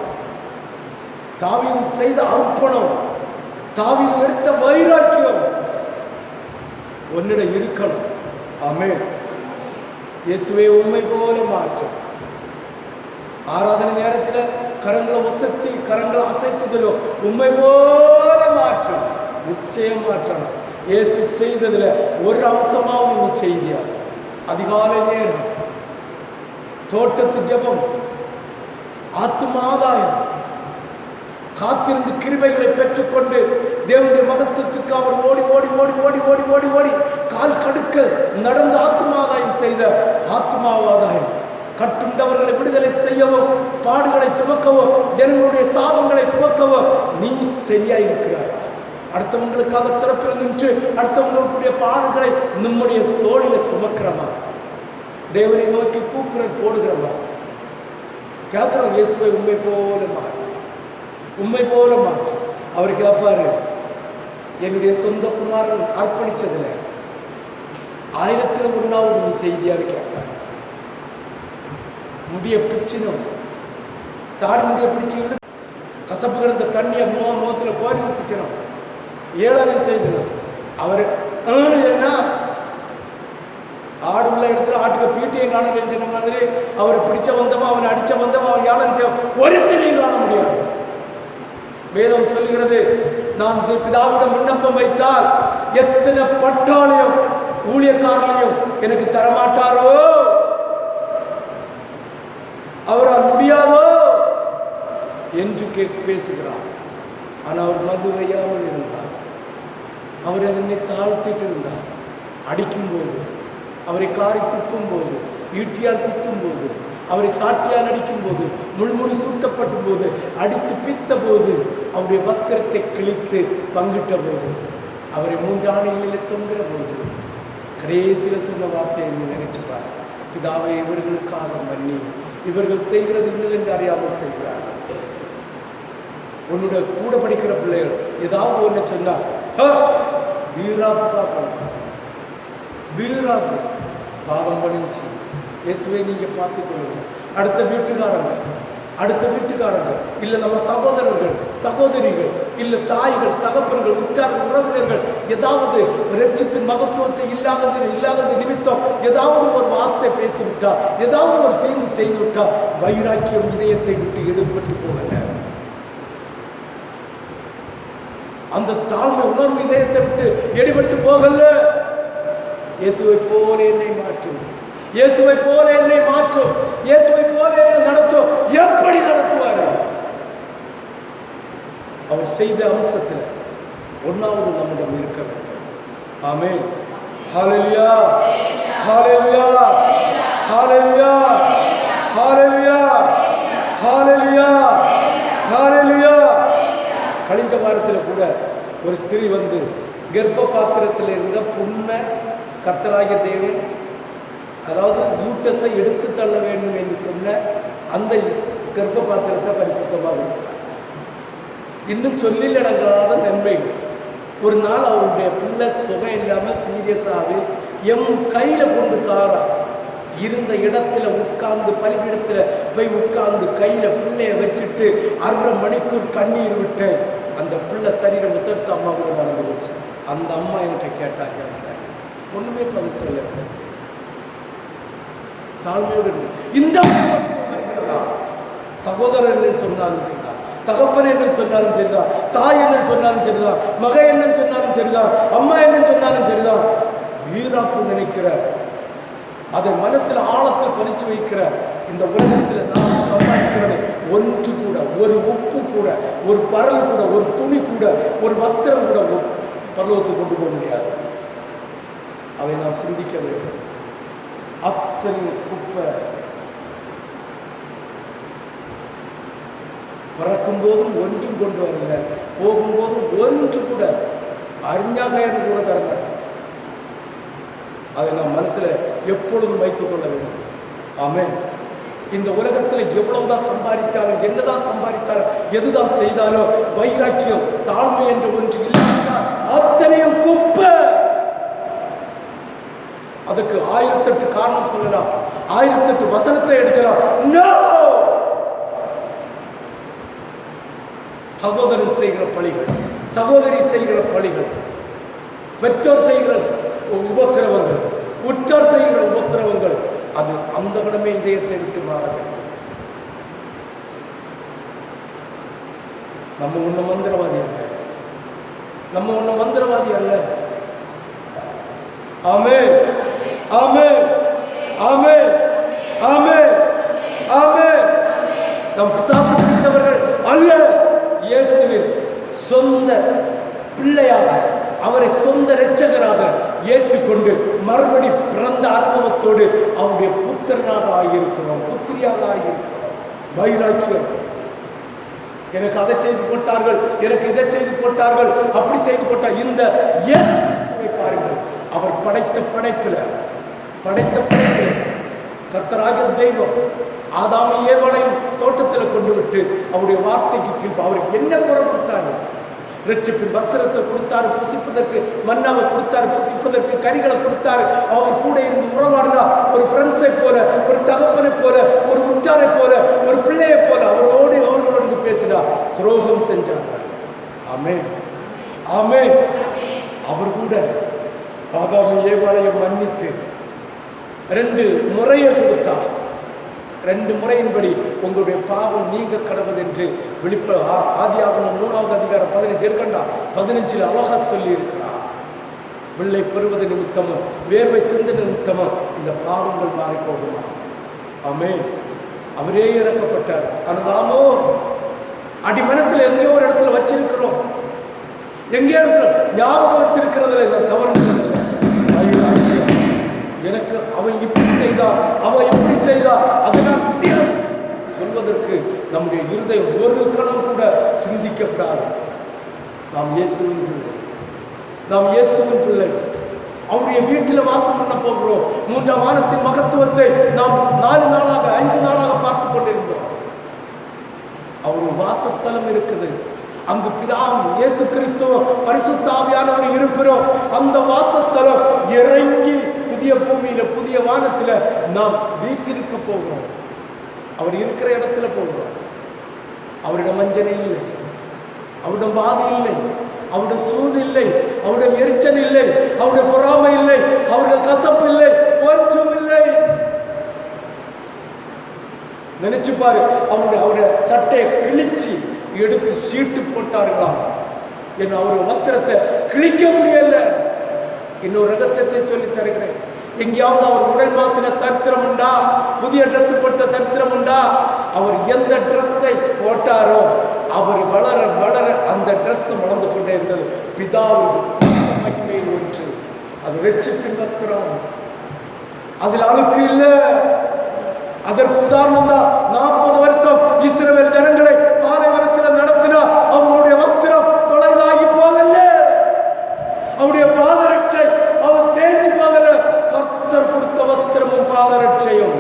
தாவீது செய்த அர்ப்பணம், தாவீது எடுத்த வைராக்கியம் உன்னிடம் இருக்கணும். ஆமென். இயேசுவே உம்மை போல மாற்றும். ஆராதனை நேரத்தில் கரங்களை வசத்தி கரங்களை அசைத்துதலும் உம்மை போல மாற்றும். நிச்சயம் மாற்றணும். இயேசு செய்ததுல ஒரு அம்சமாவது நீ செய்தியா? அதிகாலை நேரம் தோட்டத்து ஜெபம், ஆத்தும ஆதாயம், காத்திருந்து கிருபைகளை பெற்றுக்கொண்டு தேவனுடைய மகத்துவத்துக்கு அவர் ஓடி ஓடி ஓடி ஓடி ஓடி ஓடி ஓடி கால் கடுக்க நடந்த ஆத்மாதாயம் செய்த ஆத்மாவாதாயம், கட்டுண்டவர்களை விடுதலை செய்யவும் பாடுகளை சுமக்கவும் ஜனங்களுடைய சாபங்களை சுமக்கவும் நீ சரியா இருக்கிறாயா? அடுத்தவங்களுக்காக திறப்பில் நின்று அடுத்தவங்களுடைய பாடுகளை நம்முடைய தோளில சுமக்கிறமா? தேவனை நோக்கி கூக்குரல் போடுகிறமா? கேட்கிறோம். இயேசுவை உண்மை போல மாற்று, உண்மை போல மாற்று. அவர் கேட்பாரு, என்னுடைய சொந்த குமாரன் அர்ப்பணிச்சதுல 1000ல் 1வது நீ செய்தியான்னு கேட்பாரு. முடிய பிச்சினும் தாடி முடிய பிடிச்சு கசப்பு கிடந்த தண்ணியை முகத்துல கோரி ஊத்திச்சிடும். 7 செய்தணும். அவர் என்ன ஆடு உள்ள இடத்துல ஆட்டுக்கு பீட்டையும் காணலன்னு சொன்ன மாதிரி அவரை பிடிச்ச வந்தவன் அவனை அடிச்ச வந்தவன் அவன் ஏழம் செய்ய ஒருத்தரையும் காண முடியாது. வேதம் சொல்லுகிறது, நான் பிதாவிடம் விண்ணப்பம் வைத்தால் எத்தனை பட்டாளையும் ஊழியக்காரனையும் எனக்கு தரமாட்டாரோ, அவரால் முடியாதோ என்று பேசுகிறார். ஆனால் அவர் மது வையாமல் இருந்தார். அவர் என்னை தாழ்த்திட்டு இருந்தார். அடிக்கும்போது, அவரை காரி துப்பும் போது, ஈட்டியால் குத்தும் போது, அவரை சாட்டியால் அடிக்கும் போது, முள்முடி சூட்டப்படும் போது, அடித்து பித்த போது, அவருடைய வஸ்திரத்தை கிழித்து பங்கிட்ட போது, அவரை 3 ஆணைகளிலே தொங்குகிற போது கடைசியில் சொன்ன வார்த்தையை நினைச்சுப்பார். பிதாவை இவர்களுக்காக மன்னி, இவர்கள் செய்கிறது இன்னதென்று அறியாமல் செய்கிறார்கள். உன்னுடைய கூட படிக்கிற பிள்ளைகள் ஏதாவது ஒன்று சொன்னால் வீராப்பு பார்க்கணும். வீராப்பு பாவம் பண்ணிச்சு இயேசுவை நீங்கள் பார்த்துக்கொள்ளுங்க. அடுத்த வீட்டுக்காரங்க இல்லை நம்ம சகோதரர்கள் சகோதரிகள் இல்லை தாய்கள் தகப்பன்கள் உற்றார்கள் உறவினர்கள் ஏதாவது ரட்சிப்பின் மகத்துவத்தை இல்லாதது நிமித்தம் ஏதாவது ஒரு வார்த்தை பேசிவிட்டால், ஏதாவது ஒரு தீங்கு செய்து விட்டால் வைராக்கியம் இதயத்தை விட்டு எடுபட்டு போகல. அந்த தாழ்மை உணர்வு இதயத்தை விட்டு எடுபட்டு போகல. இயேசுவை போல என்னை மாற்றும், இயேசுவை போல என்னை மாற்றும், இயேசுவை போல என்னை நடத்தும். எப்படி நடத்துவாரு? அவர் செய்த அம்சத்தில் ஒன்னாவது நம்மிடம் இருக்க வேண்டும். ஆமென். ஹல்லேலூயா, ஹல்லேலூயா, ஹல்லேலூயா, ஹல்லேலூயா, ஹல்லேலூயா, ஹல்லேலூயா. கழிஞ்ச வாரத்தில் கூட ஒரு ஸ்திரீ வந்து கர்ப்ப பாத்திரத்தில் இருந்த புண்ணை கர்த்தராகிய தேவன், அதாவது யூட்டஸை எடுத்து தள்ள வேண்டும் என்று சொன்ன அந்த கர்ப்ப பாத்திரத்தை பரிசுத்தமாக கொடுத்தார். இன்னும் சொல்லில் அடங்காத நன்மைகள். ஒரு நாள் அவருடைய பிள்ளை சுகம் இல்லாமல் சீரியஸாகவே எம் கையில் கொண்டு தாரா இருந்த இடத்துல உட்கார்ந்து பலிபீடத்தில் போய் உட்கார்ந்து கையில் பிள்ளைய வச்சுட்டு 1/2 மணிக்கூர் கண்ணீர் விட்டேன். அந்த பிள்ளை சரீரம் விசர்த்து அம்மா கூட நடந்து வச்சு. அந்த அம்மா என்கிட்ட கேட்டாங்க, ஒண்ணுமே பதில் சொல்ல. தாழ்மையோடு இந்த வருகிறதா? சகோதரர் என்ன சொன்னாலும் சரிதான், தகப்பன் என்ன சொன்னாலும் சரிதான், தாய் என்ன சொன்னாலும் சரிதான், மகன் என்ன சொன்னாலும் சரிதான், அம்மா என்ன சொன்னாலும் சரிதான், வீராப்பு நினைக்கிற, அதை மனசுல ஆழத்தில் பதிச்சு வைக்கிற இந்த உலகத்தில் நாம் சம்பாதிக்கிறது ஒன்று கூட, ஒரு உப்பு கூட, ஒரு பரல் கூட, ஒரு துணி கூட, ஒரு வஸ்திரம் கூட பரலோகத்துக்கு கொண்டு போக முடியாது. அதை நாம் சிந்திக்க வேண்டும். அத்தனை குப்பை. பிறக்கும் போதும் ஒன்றும் கொண்டு வரல, போகும்போதும் ஒன்று கூட அறிஞாகயன் கூட தரல. அதை நாம் மனசுல எப்பொழுதும் வைத்துக் கொள்ள வேண்டும். ஆமென். இந்த உலகத்தில் எவ்வளவுதான் சம்பாதித்தாலும், என்னதான் சம்பாதித்தாலும், எதுதான் செய்தாலும் வைராக்கியம், தாழ்மை என்ற ஒன்று இல்லாவிட்டால் அத்தனையும் குப்பை. அதுக்கு 1008 காரணம் சொல்லலாம், 1008 வசனத்தை எடுக்கலாம். நோ! சகோதரன் செய்கிற பழிகள், சகோதரி செய்கிற பழிகள், பெற்றோர் செய்கிற உபத்திரவங்கள், உற்றார் செய்கிற உபத்திரவங்கள், அது அந்த கடமை இதயத்தை விட்டு மாற வேண்டும். நம்ம ஒண்ணு மந்திரவாதி அல்ல, நம்ம ஒண்ணு மந்திரவாதி அல்ல. ஆமென், ஆமென், ஆமென், ஆமென், ஆமென். நம் பிசாசு பிடித்தவர்கள் அல்ல. இயேசுவின் சொந்த பிள்ளையாக, அவரை சொந்த இரட்சகராக ஏற்றுக்கொண்டு மறுபடி பிறந்த அனுபவத்தோடு அவருடைய புத்திரனாக ஆகியிருக்கிறோம், புத்திரியாக ஆகியிருக்கிறோம். வைராக்கியம். எனக்கு அதை செய்து போட்டார்கள், எனக்கு இதை செய்து போட்டார்கள், அப்படி செய்து போட்டார். இந்த இயேசு கிறிஸ்துவை பாருங்கள். அவர் படைத்த படைப்பில் கர்த்தராகிய தெய்வம் ஆதாம் ஏவாளையும் தோட்டத்தில் கொண்டு விட்டு அவருடைய வார்த்தைக்கு கீழ் அவருக்கு என்ன குறை கொடுத்தாரு? ரட்சிப்பின் வஸ்திரத்தை கொடுத்தாரு, புசிப்பதற்கு மன்னாவை கொடுத்தாரு, புசிப்பதற்கு கறிகளை கொடுத்தாரு. அவர் கூட இருந்து உறவாடினா ஒரு ஃப்ரெண்ட்ஸை போல, ஒரு தகப்பனை போல, ஒரு உற்றாரை போல, ஒரு பிள்ளையை போல அவர்களோடு பேசினார். துரோகம் செஞ்சார்கள். ஆமென், ஆமென். அவர் கூட ஆதாம் ஏவாளையும் மன்னித்து 2 முறையை கொடுத்தார். 2 முறையின்படி உங்களுடைய பாவம் நீங்க கடவுள் என்று ஆதியாகமம் 3வது அதிகாரம் 15 இருக்கண்டா 15 அழகா சொல்லி இருக்கிறார். பிள்ளை பெறுவது நிமித்தமும் வேர்வை சிந்த நிமித்தமும் இந்த பாவங்கள் மாறி போகுமா? ஆமென். அவரே இறக்கப்பட்டார். ஆனால் நாமோ அடி மனசுல எங்கேயோ ஒரு இடத்துல வச்சிருக்கிறோம், எங்கேயோ ஞாபகம் வச்சிருக்கிறதுல இந்த தவறு சொல்லல. எனக்கு அவன் இப்படி செய்தான், அவன் இப்படி செய்தான், அதனால் சொல்வதற்கு நம்முடைய இருதயம் ஒரு கணம் கூட சிந்திக்கப்படாது. நாம் இயேசுவின் பிள்ளை, நாம் இயேசுவின் பிள்ளை. அவருடைய வீட்டில் வாசம் பண்ண போகிறோம். 3ஆம் வாரத்தின் மகத்துவத்தை நாம் 4 நாளாக 5 நாளாக பார்த்து கொண்டிருந்தோம். அவருடைய வாசஸ்தலம் இருக்குது. அங்கு பிதாவும் இயேசு கிறிஸ்துவும் பரிசுத்த ஆவியானவர் இருப்பிறோம். அந்த வாசஸ்தலம் இறங்கி புதிய பூமியில, புதிய வானத்துல நாம் வீற்றிருக்க போகிறோம். அவர் இருக்கிற இடத்துல போகிறோம். அவரிடம் வஞ்சனை இல்லை, அவரிடம் வாதி இல்லை, அவருடைய சூது இல்லை, அவருடைய எரிச்சல் இல்லை, அவருடைய பொறாமை இல்லை, அவருடைய கசப்பு இல்லை, ஒன்றும் இல்லை. நினைச்சு பாரு, அவருடைய சட்டையை கிழிச்சு எடுத்து சீட்டு போட்டார்களாம். என்ன அவருடைய வஸ்திரத்தை கிழிக்க முடியல. இன்னொரு ரகசியத்தை சொல்லி தருகிறேன். எங்கேயாவது அவர் உடல் மாத்தின சரித்திரம் உண்டா? புதிய ட்ரெஸ் போட்ட சரித்திரம் உண்டா? அவர் எந்த ட்ரெஸ்ஸை போட்டாரோ அவர் வளர வளர அந்த ட்ரெஸ் வளர்ந்து கொண்டே இருந்தது. பிதாவுக்கு மகிமையில் ஒன்று, அது ரட்சிப்பின் வஸ்திரம். அதில் அழுக்கு இல்லை. அதற்கு உதாரணம் தான் 40 வருஷம் இஸ்ரவேல் ஜனங்களை பாலைவனத்தில் நடத்தினார். அவங்களுடைய வஸ்திரம் பழையதாகி போகல. அவருடைய பாதரட்சை அவர் தேய்ச்சி போகல. கர்த்தர் கொடுத்த வஸ்திரமும் பாதரட்சையும்,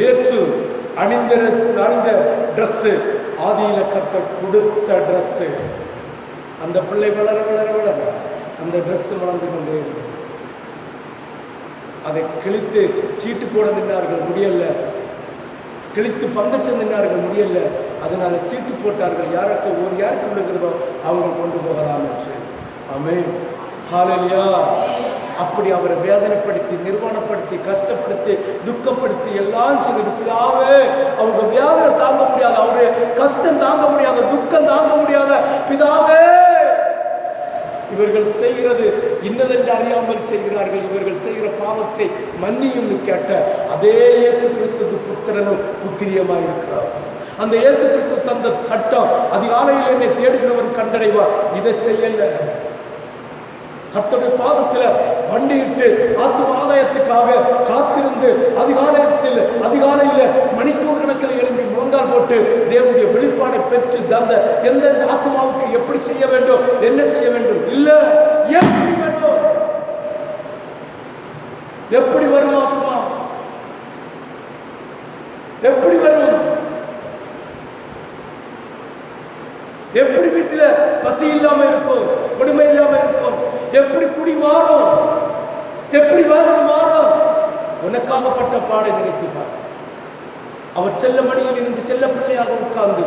இயேசு அணிந்த ட்ரெஸ், ஆதியில கர்த்தர் கொடுத்த ட்ரெஸ். அந்த பிள்ளை வளர வளர வளர அந்த ட்ரெஸ் வளர்ந்து கொண்டே இருந்தது. அதை கிழித்து சீட்டு போட நின்றார்கள், முடியல. கிழித்து பங்கச்ச நின்றார்கள், முடியல. அதனால சீட்டு போட்டார்கள். யாருக்கு விழுகிறதோ அவங்க கொண்டு போகலாம் என்று. ஆமென், ஹல்லேலூயா. அப்படி அவரை வேதனைப்படுத்தி, நிர்வாணப்படுத்தி, கஷ்டப்படுத்தி, துக்கப்படுத்தி எல்லாம் செய்து பிதாவே, அவங்க வேதனை தாங்க முடியாத, அவருடைய கஷ்டம் தாங்க முடியாத, துக்கம் தாங்க முடியாத பிதாவே, இவர்கள் செய்கிறது இன்னதென்று அறியாமல் செய்கிறார்கள், இவர்கள் செய்கிற பாவத்தை மன்னியும் கேட்ட அதே இயேசு கிறிஸ்துக்கு புத்திரனும் புத்திரியமாய் இருக்கிறார். அந்த இயேசு கிறிஸ்து தந்த சட்டம், அதிகாலையில் என்னை தேடுகிறவன் கண்டடைவார். இதை செய்யல. கர்த்தருடைய பாதத்தில் பண்டிட்டு ஆத்தும ஆதாயத்துக்காக காத்திருந்து அதிகாலையில் மணிக்கூர் கணக்கில் எழும்பி முழங்கால் போட்டு தேவனுடைய வெளிப்பாடை பெற்று தந்த எந்தெந்த ஆத்மாவுக்கு எப்படி செய்ய வேண்டும், என்ன செய்ய வேண்டும் இல்ல. எப்படி வரும் ஆத்மா? எப்படி வரும்? எப்படி வீட்டில் பசி இல்லாம இருக்கும், கொடுமை இல்லாம இருக்கும்? எப்படி குடி மாறும்? எப்படி வேதனை மாறும்? உனக்காகப்பட்ட பாடை நினைத்துப்பார். அவர் செல்ல மடியில் இருந்து செல்ல பிள்ளையாக உட்கார்ந்து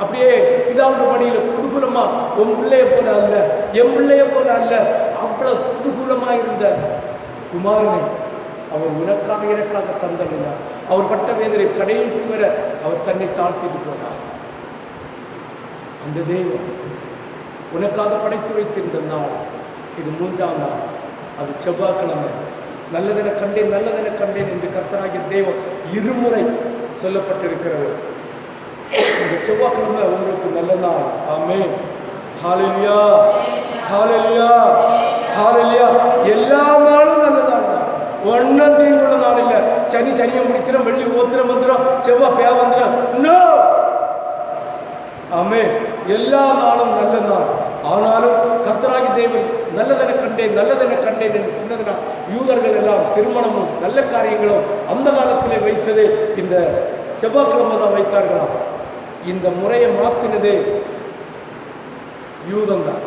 அப்படியே பிதாவுடைய மடியில் குதூகூலமா, உன் பிள்ளைய போல அல்ல, என் பிள்ளைய போல அல்ல, அவ்வளவு குதூகூலமா இருந்த குமாரனை அவர் உனக்காக எனக்காக தந்தறினார். அவர் பட்ட வேதனை கடைசி வரை அவர் தன்னை தாழ்த்திட்டு போனார். அந்த தெய்வம் உனக்காக படைத்து வைத்திருந்த நாள் இது 3ஆம் நாள், அது செவ்வாய்க்கிழமை. நல்லதென கண்டேன் என்று கர்த்தராகிய தெய்வம் இருமுறை சொல்லப்பட்டிருக்கிறது. இந்த செவ்வாய்க்கிழமை உங்களுக்கு நல்ல நாள். ஆமென், ஹல்லேலூயா, ஹல்லேலூயா, ஹல்லேலூயா. எல்லா நாளும் நல்ல நாள் தான். ஒன்னும் தீங்குள்ள நாள் இல்லை. சனியை முடிச்சிடும், வெள்ளி ஓத்திரம் வந்துடும், செவ்வாய் பேய் வந்துடும். நோ, ஆமென். எல்லா நாளும் நல்ல நாள். ஆனாலும் கர்த்தராகி தேவன் நல்லதென கண்டேன் என்று சொன்னதுனால் யூதர்கள் எல்லாம் திருமணமும் நல்ல காரியங்களும் அந்த காலத்திலே வைத்ததே இந்த செவ்வாய்க்கிழமை தான் வைத்தார்களாம். இந்த முறையை மாற்றினதே யூதம் தான்,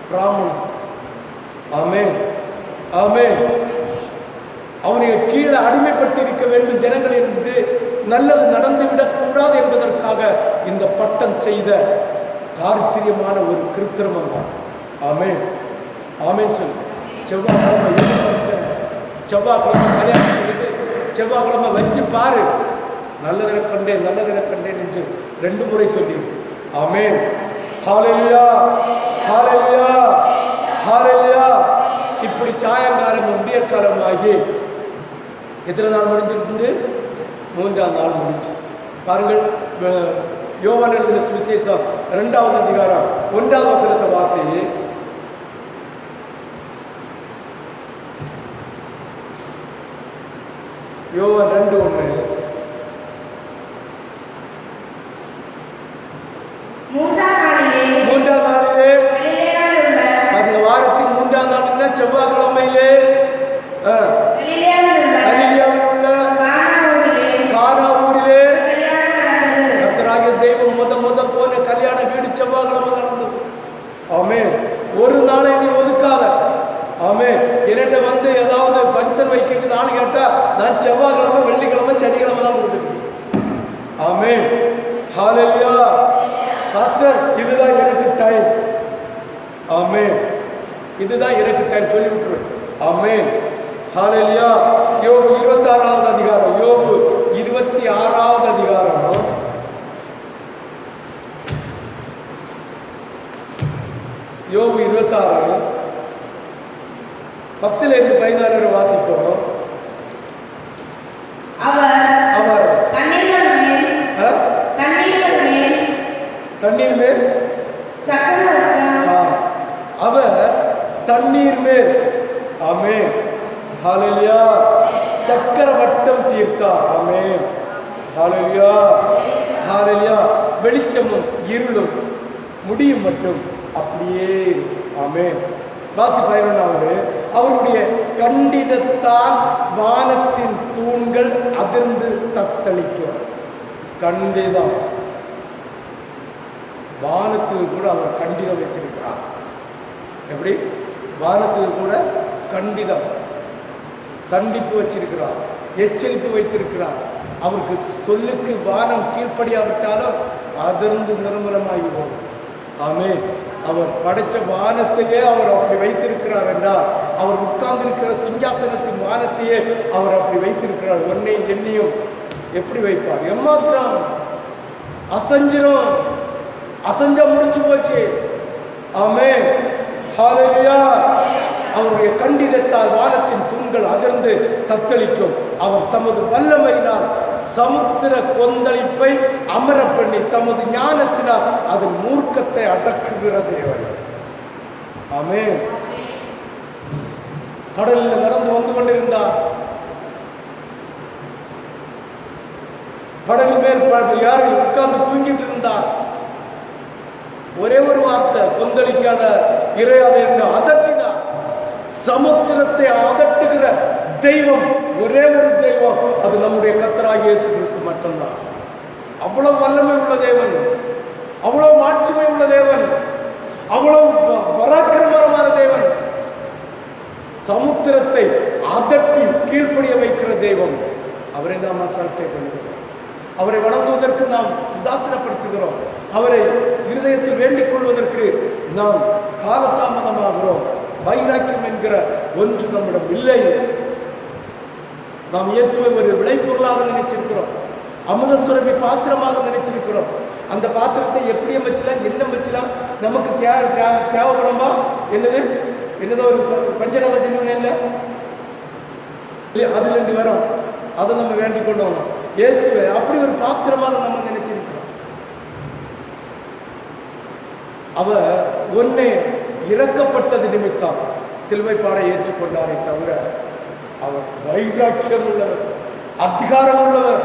பிராமணன். ஆமென், ஆமென். அவனுக்கு கீழே அடிமைப்பட்டு இருக்க வேண்டும் ஜனங்கள் என்று, நல்லது நடந்துவிடக் கூடாது என்பதற்காக இந்த பட்டம் செய்த தாரித்திரியமான ஒரு கிருத்திரமம் தான். ஆமென், ஆமென் சொல்லு. செவ்வாய்க்கிழமை கல்யாணம் பண்ணிட்டு செவ்வாய்க்கிழமை வச்சு பாரு. நல்லதென கண்டேன் என்று 2 முறை சொல்லி. ஆமென், ஹல்லேலூயா, ஹல்லேலூயா, ஹல்லேலூயா. இப்படி சாயங்காலம் விடியற்காலமாகி எத்தனை நாள் முடிஞ்சிருந்து? 3ஆம் நாள் முடிச்சு. பாருங்கள், யோவான் எழுதின சுவிசேஷம் 2வது அதிகாரம் 1வது வசனத்தை வாசி. யோவான் 2:1. 3ஆம் நாளிலே, அது வாரத்தின் 3ஆம் நாளில் செவ்வாய்க்கிழமையிலே கலிலேயாவில் உள்ள கானா ஊரிலே கர்த்தராகிய தெய்வம் முத போன கல்யாண வீடு செவ்வாய்க்கிழமை நடந்தது. ஆமென். ஒரு நாளை நீ ஒதுக்காத. ஆமென். என்கிட்ட வந்து ஏதாவது ஃபங்க்ஷன் வைக்கிறதுக்கு நாள் கேட்டா நான் செவ்வாய்க்கிழமை, வெள்ளிக்கிழமை, சனிக்கிழமை தான் கொடுத்துருக்கேன். ஆமென், ஹல்லேலூயா. பாஸ்டர், இதுதான் எனக்கு டைம். ஆமென், இதுதான் எனக்கு டைம் சொல்லி விட்டுருவேன். ஆமென், ஹல்லேலூயா. யோபு 26வது அதிகாரம், யோபு 26வது அதிகாரம் யோபு 26 10-14 வாசிப்போம். அவர் தண்ணீர் மேல் அவர் தண்ணீர் மேல் ஆமென் ஹல்லேலூயா சக்கரவட்டம் தீர்த்தார். ஆமென் ஹல்லேலூயா ஹல்லேலூயா. வெளிச்சமும் இருளும் முடியும் மட்டும் அப்படியே. ஆமென். வாசி 11வது அவருடைய கண்டிதத்தால் வானத்தின் தூண்கள் அதிர்ந்து தத்தளிக்கும். கண்டிதம் வானத்துக்கு கூட அவர் கண்டிதம் வச்சிருக்கிறார். எப்படி? வானத்துக்கு கூட கண்டிதம் கண்டிப்பு வச்சிருக்கிறார், எச்சரிப்பு வைத்திருக்கிறார். அவருக்கு சொல்லுக்கு வானம் கீழ்ப்படியாவிட்டாலும் அதிர்ந்து நிர்மலமாகிவிடும். ஆமென். அவர் படைச்ச வானத்தையே அவர் அப்படி வைத்திருக்கிறார் என்றால், அவர் உட்கார்ந்திருக்கிற சிங்காசனத்தின் வானத்தையே அவர் அப்படி வைத்திருக்கிறார். ஒன்னையும் என்னையும் எப்படி வைப்பார்? எம்மாத்திரம் அசஞ்சிரும். அசஞ்ச முடிச்சு போச்சு. ஆமென் ஹல்லேலூயா. அவருடைய கண்டிதத்தால் வானத்தின் தூண்கள் அதிர்ந்து தத்தளிக்கும். அவர் தமது வல்லமையினால் சமுத்திர கொந்தளிப்பை அமர பண்ணி தமது ஞானத்தினால் அதன் மூர்க்கத்தை அடக்குகிற தேவன். ஆமென். கடலில் நடந்து வந்து கொண்டிருந்தார். படகு மேல் யாரும் உட்கார்ந்து தூங்கிட்டு இருந்தார். ஒரே ஒரு வார்த்தை, கொந்தளிக்காத இறையாத என்று அதட்டினார். சமுத்திரத்தை அதட்டுகிற தெய்வம் ஒரே ஒரு தெய்வம், அது நம்முடைய கர்த்தராகிய இயேசு கிறிஸ்து மட்டும்தான். அவ்வளவு வல்லமை உள்ள தேவன், அவ்வளவு மாட்சிமை உள்ள தேவன், அவ்வளவு பராக்கிரமமான தேவன். சமுத்திரத்தை அதட்டி கீழ்ப்படிய வைக்கிற தெய்வம். அவரை நாம் அசால்ட்டை பண்ணுகிறோம். அவரை வணங்குவதற்கு நாம் உதாசீனப்படுத்துகிறோம். அவரை இருதயத்தில் வேண்டிக் கொள்வதற்கு நாம் காலதாமதமாகிறோம். வைராக்கியம் என்கிற ஒன்று நம்மிடம் இல்லை. நாம் இயேசுவை ஒரு விளைபொருளாக நினைச்சிருக்கிறோம், அமுத சுரபி பாத்திரமாக நினைச்சிருக்கிறோம். அந்த பாத்திரத்தை எப்படி வச்சலாம், என்ன வச்சலாம், நமக்கு தேவைப்படும்பா என்னது ஒரு பஞ்சகத ஜீவன் இல்லை, அதுல இருந்து வரும். அதை நம்ம வேண்டிக் கொண்டோம். இயேசுவை அப்படி ஒரு பாத்திரமாக நம்ம நினைச்சிருக்கிறோம். அவர் ஒன்னே இறக்கப்பட்டது நிமித்தம் சிலுவை பாறை ஏற்றுக்கொண்டாரை தவிர அவர் வைராக்கியம் உள்ளவர், அதிகாரம் உள்ளவர்,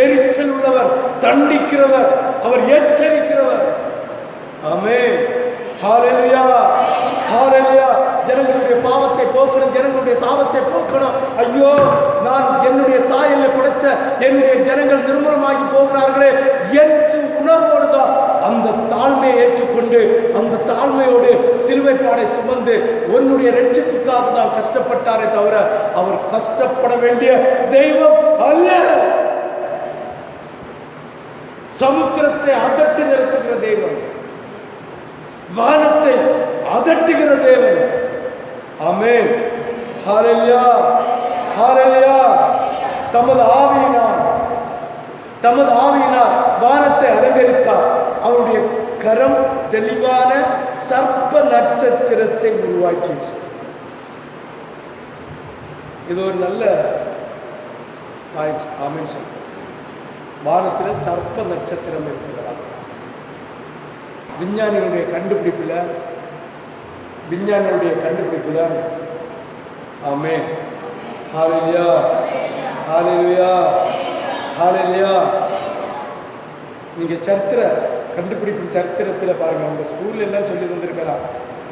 எரிச்சல் உள்ளவர், தண்டிக்கிறவர், அவர் எச்சரிக்கிறவர். ஆமென் ஹல்லேலூயா ஹல்லேலூயா. ஜனங்களுடைய பாவத்தை போக்கணும், ஜனங்களுடைய சாபத்தை போக்கணும். ஐயோ, நான் என்னுடைய சாயலை படைச்ச என்னுடைய ஜனங்கள் நிர்மூலமாகி போகிறார்களே என்று உணர்வோடு தான் அந்த தாழ்மையை ஏற்றுக்கொண்டு அந்த தாழ்மையோடு சிலுவை பாடை சுமந்து உன்னுடைய ரட்சிப்புக்காக தான் கஷ்டப்பட்டாரே தவிர அவர் கஷ்டப்பட வேண்டிய தெய்வம் அல்ல. சமுத்திரத்தை அதட்டி நிறுத்துகிற தெய்வம், வானத்தை அதட்டுகிற தேவன். ஆமென் ஹல்லேலூயா ஹல்லேலூயா. தமது ஆவியினால் வானத்தை அலங்கரித்தார். அவருடைய கரம் தெளிவான சர்ப்ப நட்சத்திரத்தை உருவாக்கிச்சு. இது ஒரு நல்ல பாயிண்ட். ஆமென் சொல்லுங்க. வானத்தில் சர்ப்ப நட்சத்திரம் இருக்கிறதா? விஞ்ஞானிகளுடைய கண்டுபிடிப்புல ஆமென் ஹல்லேலூயா ஹல்லேலூயா ஹல்லேலூயா. நீங்கள் கண்டுபிடிப்பு சரித்திரத்தில் பாருங்கள். உங்கள் ஸ்கூல்ல எல்லாம் சொல்லி தந்திருக்கலாம்,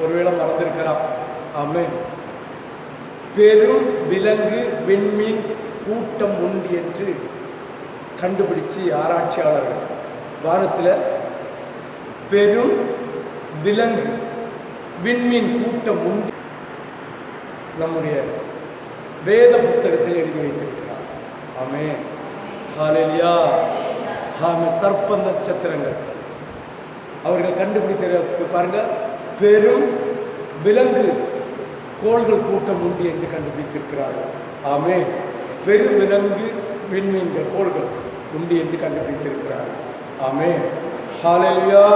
ஒருவேளை மறந்திருக்கலாம். ஆமென். பெரும் விலங்கு விண்மீன் கூட்டம் உண்டு என்று கண்டுபிடிச்சு ஆராய்ச்சியாளர்கள் வானத்தில் பெரும் விலங்கு விண்மீன் கூட்டம் உண்டு நம்முடைய வேத புஸ்தகத்தில் எழுதி வைத்திருக்கிறார். ஆமென் ஹல்லேலூயா. ஆமென். சர்ப்ப நட்சத்திரங்கள் அவர்கள் கண்டுபிடித்த பாருங்க, பெரும் விலங்கு கோள்கள் கூட்டம் உண்டு என்று கண்டுபிடித்திருக்கிறார்கள். ஆமென். பெரு விலங்கு விண்மீன்கள் கோள்கள் உண்டு என்று கண்டுபிடித்திருக்கிறார்கள். ஆமென் ஹல்லேலூயா.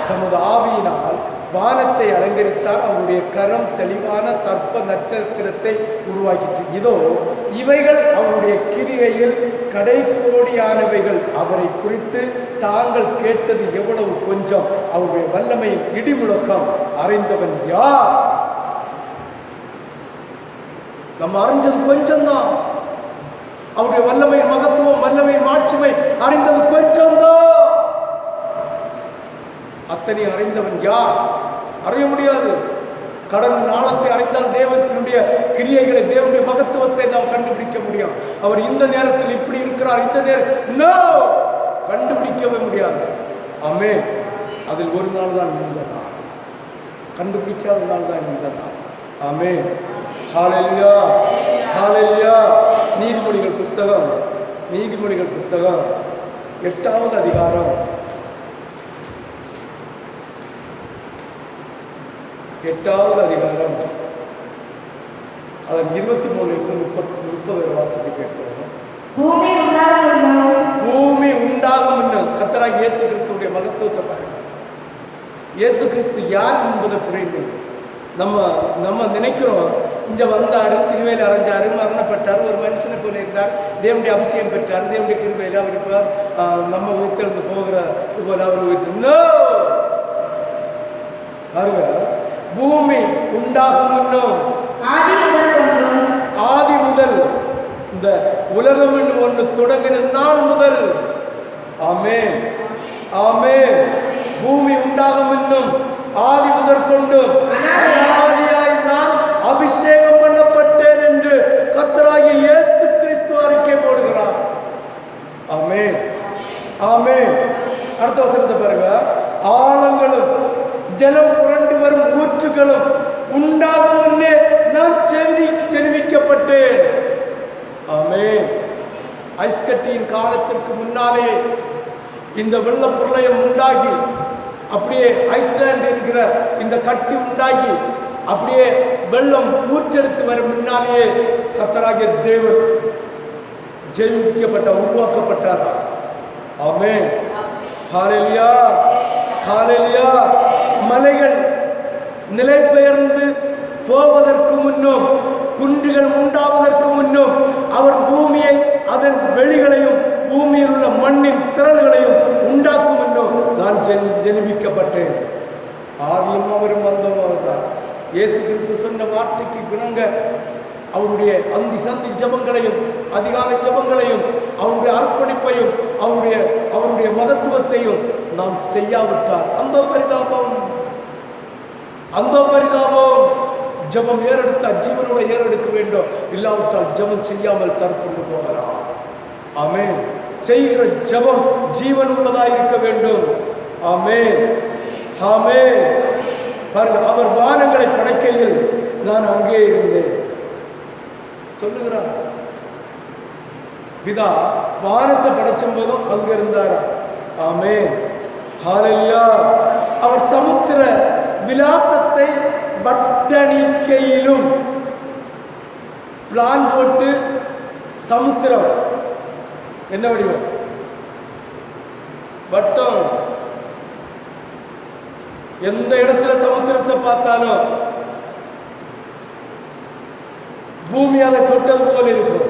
தமது ஆவியினால் வானத்தை அலங்கரித்தார். அவருடைய கரம் தெளிவான சர்ப்ப நட்சத்திரத்தை உருவாக்கிற்று. இதோ இவைகள் அவருடைய கிரியைகள் கடைக்கோடியானவைகள். அவரை குறித்து தாங்கள் கேட்டது எவ்வளவு கொஞ்சம். அவருடைய வல்லமையின் இடிமுழக்கம் அறிந்தவன் யார்? நம்ம அறிஞ்சது கொஞ்சம்தான். அவருடைய வல்லமை மகத்துவம், வல்லமை மாட்சிமை அறிந்தது கொஞ்சம்தான். அத்தனை அறிந்தவன் யார்? அறிய முடியாது. கடலின் ஆழத்தை அறிந்தால் தேவனுடைய கிரியைகளை, தேவனுடைய மகத்துவத்தை நாம் கண்டுபிடிக்க முடியும். அவர் இந்த நேரத்தில் இப்படி இருக்கிறார், இந்த நேரம் கண்டுபிடிக்கவே முடியாது. ஆமென். அதில் ஒரு நாள் தான் இந்த நாள், கண்டுபிடிக்காத நாள் தான் இந்த நாள். ஆமென். ஹல்லேலூயா, ஹல்லேலூயா. நீதிமொழிகள் புஸ்தகம் 8வது அதிகாரம் 8வது அதிகாரம் அதன் 23-30 வாசித்து கேட்கிறோம். பூமி உண்டாகும் முன்னர் கர்த்தராகிய இயேசு கிறிஸ்துவுடைய மகத்துவத்தை பாருங்க. இயேசு கிறிஸ்து யார் என்பதை புரிந்து நம்ம நினைக்கிறோம், இங்க வந்தாரு, சிலுவையில் அரைஞ்சாரு, மரணப்பட்டார், ஒரு மனுஷனை போல இருந்தார், தேவனுடைய அபிஷேகம் பெற்றார், தேவனுடைய கிருபையில் அவர் இப்போ நம்ம உயிர்த்தெழுந்து போகிற போல அவர் உயிர்த்து. பாருங்க, பூமி உண்டாகும் முன்னும் ஆதி முதல் இந்த உலகம் என்று ஒன்று தொடங்கின நாள் முதல். ஆமென், ஆமென். பூமி உண்டாகும் இன்னும் ஆதி முதற்கொண்டு அனாதியாய் நான் அபிஷேகம் பண்ணப்பட்டேன் என்று கர்த்தராகிய இயேசு கிறிஸ்து அறிக்கை போடுகிறார். ஆமென், ஆமென். அடுத்த வசனத்தை பாருங்க. ஆழங்களும் ஜலம் புரண்டு வரும் ஊற்றுகளும் உண்டாகும் முன்னே நான் ஜெனிவிக்கப்பட்டேன். ஆமென். ஐஸ்கட்டியின் காலத்திற்கு முன்னாலே இந்த வெள்ள பிரளயம் உண்டாகி, அப்படியே ஐஸ்லாண்ட் என்கிற இந்த கட்டி உண்டாகி, அப்படியே வெள்ளம் ஊற்றெடுத்து வர முன்னாலேயே கர்த்தராகிய தேவன் ஜெயிக்கப்பட்ட உருவாக்கப்பட்டார். ஆமென். ஹல்லேலூயா, ஹல்லேலூயா. மலைகள் நிலை பெயர்ந்து போவதற்கு முன்னும், குன்றுகள் உண்டாவதற்கு முன்னும் அவர் பூமியை, அதன் வெளிகளையும், பூமியில் உள்ள மண்ணின் திரள்களையும் உண்டாக்கும் என்றும் நான் ஜெனிவிக்கப்பட்டேன். ஆதியும் அவரும் வந்தவரும் அவர்தான். இயேசு கிறிஸ்து சொன்ன வார்த்தைக்கு குணங்க அவருடைய அந்தி சந்தி ஜபங்களையும், அதிகாலை ஜபங்களையும், அவருடைய அர்ப்பணிப்பையும், அவருடைய மகத்துவத்தையும் நாம் செய்யாவிட்டால் அந்த பரிதாபம் ஜபம் ஏறெடுத்தால் ஜீவனோட ஏறெடுக்க வேண்டும். இல்லாவிட்டால் ஜபம் செய்யாமல் தற்பொண்டு போகலாம். ஆமென். செய்கிற ஜபம் ஜீவன் உள்ளதாக இருக்க வேண்டும். ஆமென், ஆமென். பாருங்க, அவர் வானங்களை படைக்கையில் நான் அங்கே இருந்தேன் சொல்லுகிறார். பிதா வானத்தை படைச்சும் போதும் அங்க இருந்தாரா? ஆமென், ஹல்லேலூயா. அவர் சமுத்திர விலாசத்தை வட்டணிக்கையிலும் பிளான் போட்டு, சமுத்திரம் என்ன வடிவம்? வட்டம். எந்த இடத்துல சமுத்திரத்தை பார்த்தாலும் பூமி அதை தொட்டது போல இருக்கும்,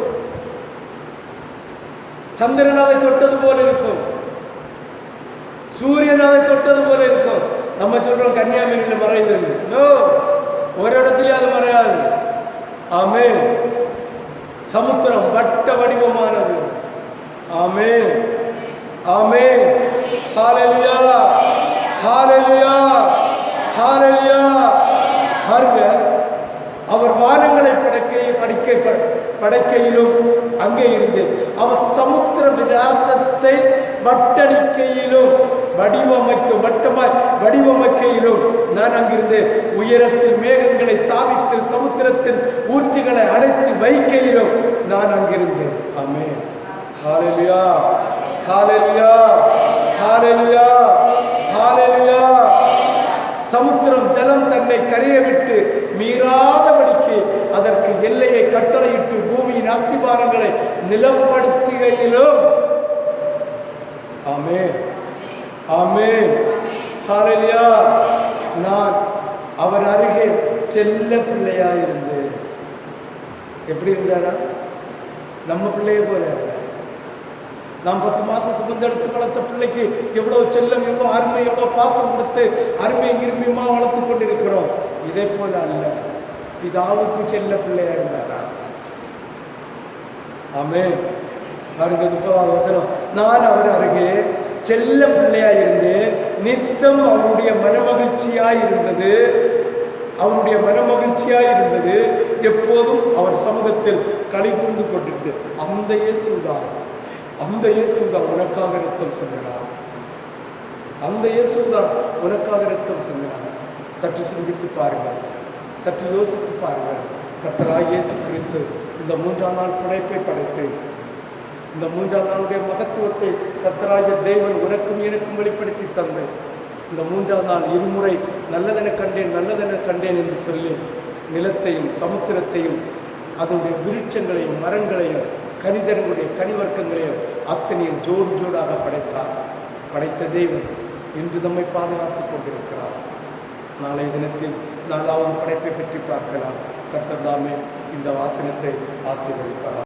சந்திரன் அதை தொட்டது போல இருக்கும், சூரியன் அதை தொட்டது போல இருக்கும். நம்ம சொல்றோம் கன்னியாகுமரியில் மறையுது. ஒரு இடத்துலயும் அது மறையாது. ஆமென். சமுத்திரம் வட்ட வடிவமானது. ஆமென், ஆமென். ஹல்லேலூயா, ஹல்லேலூயா, ஹல்லேலூயா. பாருங்க, அவர் வானங்களை படைக்கையிலும் அங்கே இருந்து, அவர் சமுத்திர விலாசத்தை வட்டணிக்கையிலும் வடிவமைக்கையிலும் நான் அங்கிருந்து உயரத்தில் மேகங்களை ஸ்தாபித்து சமுத்திரத்தின் ஊற்றுகளை அடைத்து வைக்கையிலும் நான் அங்கிருந்தேன். ஆமென், ஹல்லேலூயா, ஹல்லேலூயா, ஹல்லேலூயா, ஹல்லேலூயா. சமுத்திரம் ஜலம் தன்னை கரைய விட்டு மீறாதபடிக்கு அதற்கு எல்லையை கட்டளையிட்டு பூமியின் அஸ்திபாரங்களை நிலப்படுத்துகையிலும். ஆமென், ஆமென், ஹல்லேலூயா. நான் அவர் அருகே செல்ல பிள்ளையாயிருந்து. எப்படி இருந்தாரா? நம்ம பிள்ளைய போல. நாம் 10 மாசம் சுமந்தெடுத்து வளர்த்த பிள்ளைக்கு எவ்வளவு செல்லம், எவ்வளவு அருமை, எவ்வளவு பாசம் கொடுத்து அருமை கிருமியமா வளர்த்து கொண்டிருக்கிறோம். இதே போல அல்ல, பிதாவுக்கு செல்ல பிள்ளையா இருந்தாரா? ஆமென். பாருங்க 30வது வசனம். நான் அவர் அருகே செல்ல பிள்ளையாயிருந்து நித்தம் அவருடைய மனமகிழ்ச்சியாயிருந்தது. அவருடைய மனமகிழ்ச்சியாயிருந்தது எப்போதும் அவர் சமூகத்தில் களி கூர்ந்து கொண்டிருக்கு. அந்த இயேசுதான், அந்த இயேசுதான் உனக்காக ரத்தம் சிந்தினார். அந்த இயேசுதான் உனக்காக ரத்தம் சிந்தினார். சற்று சிந்தித்து பாருங்கள், சற்று யோசித்து பாருங்கள். கர்த்தராகிய இயேசு கிறிஸ்து இந்த 3ஆம் நாள் படைப்பை படைத்து இந்த 3ஆம் நாளுடைய மகத்துவத்தை கர்த்தராகிய தேவன் உனக்கும் எனக்கும் வெளிப்படுத்தி தந்து இந்த 3ஆம் நாள் இருமுறை நல்லதென கண்டேன், நல்லதென கண்டேன் என்று சொல்லி நிலத்தையும் சமுத்திரத்தையும் அதனுடைய விருட்சங்களையும் மரங்களையும் கனிதர்களுடைய கனிவர்க்கங்களையும் அத்தனையும் ஜோடு ஜோடாக படைத்தார். படைத்த தேவன் இன்று நம்மை பாதுகாத்துக் கொண்டிருக்கிறார். நாளைய தினத்தில் 4வது படைப்பை பற்றி பார்க்கலாம். கர்த்தர் தாமே இந்த வாசனத்தை ஆசீர்வதிப்பார்.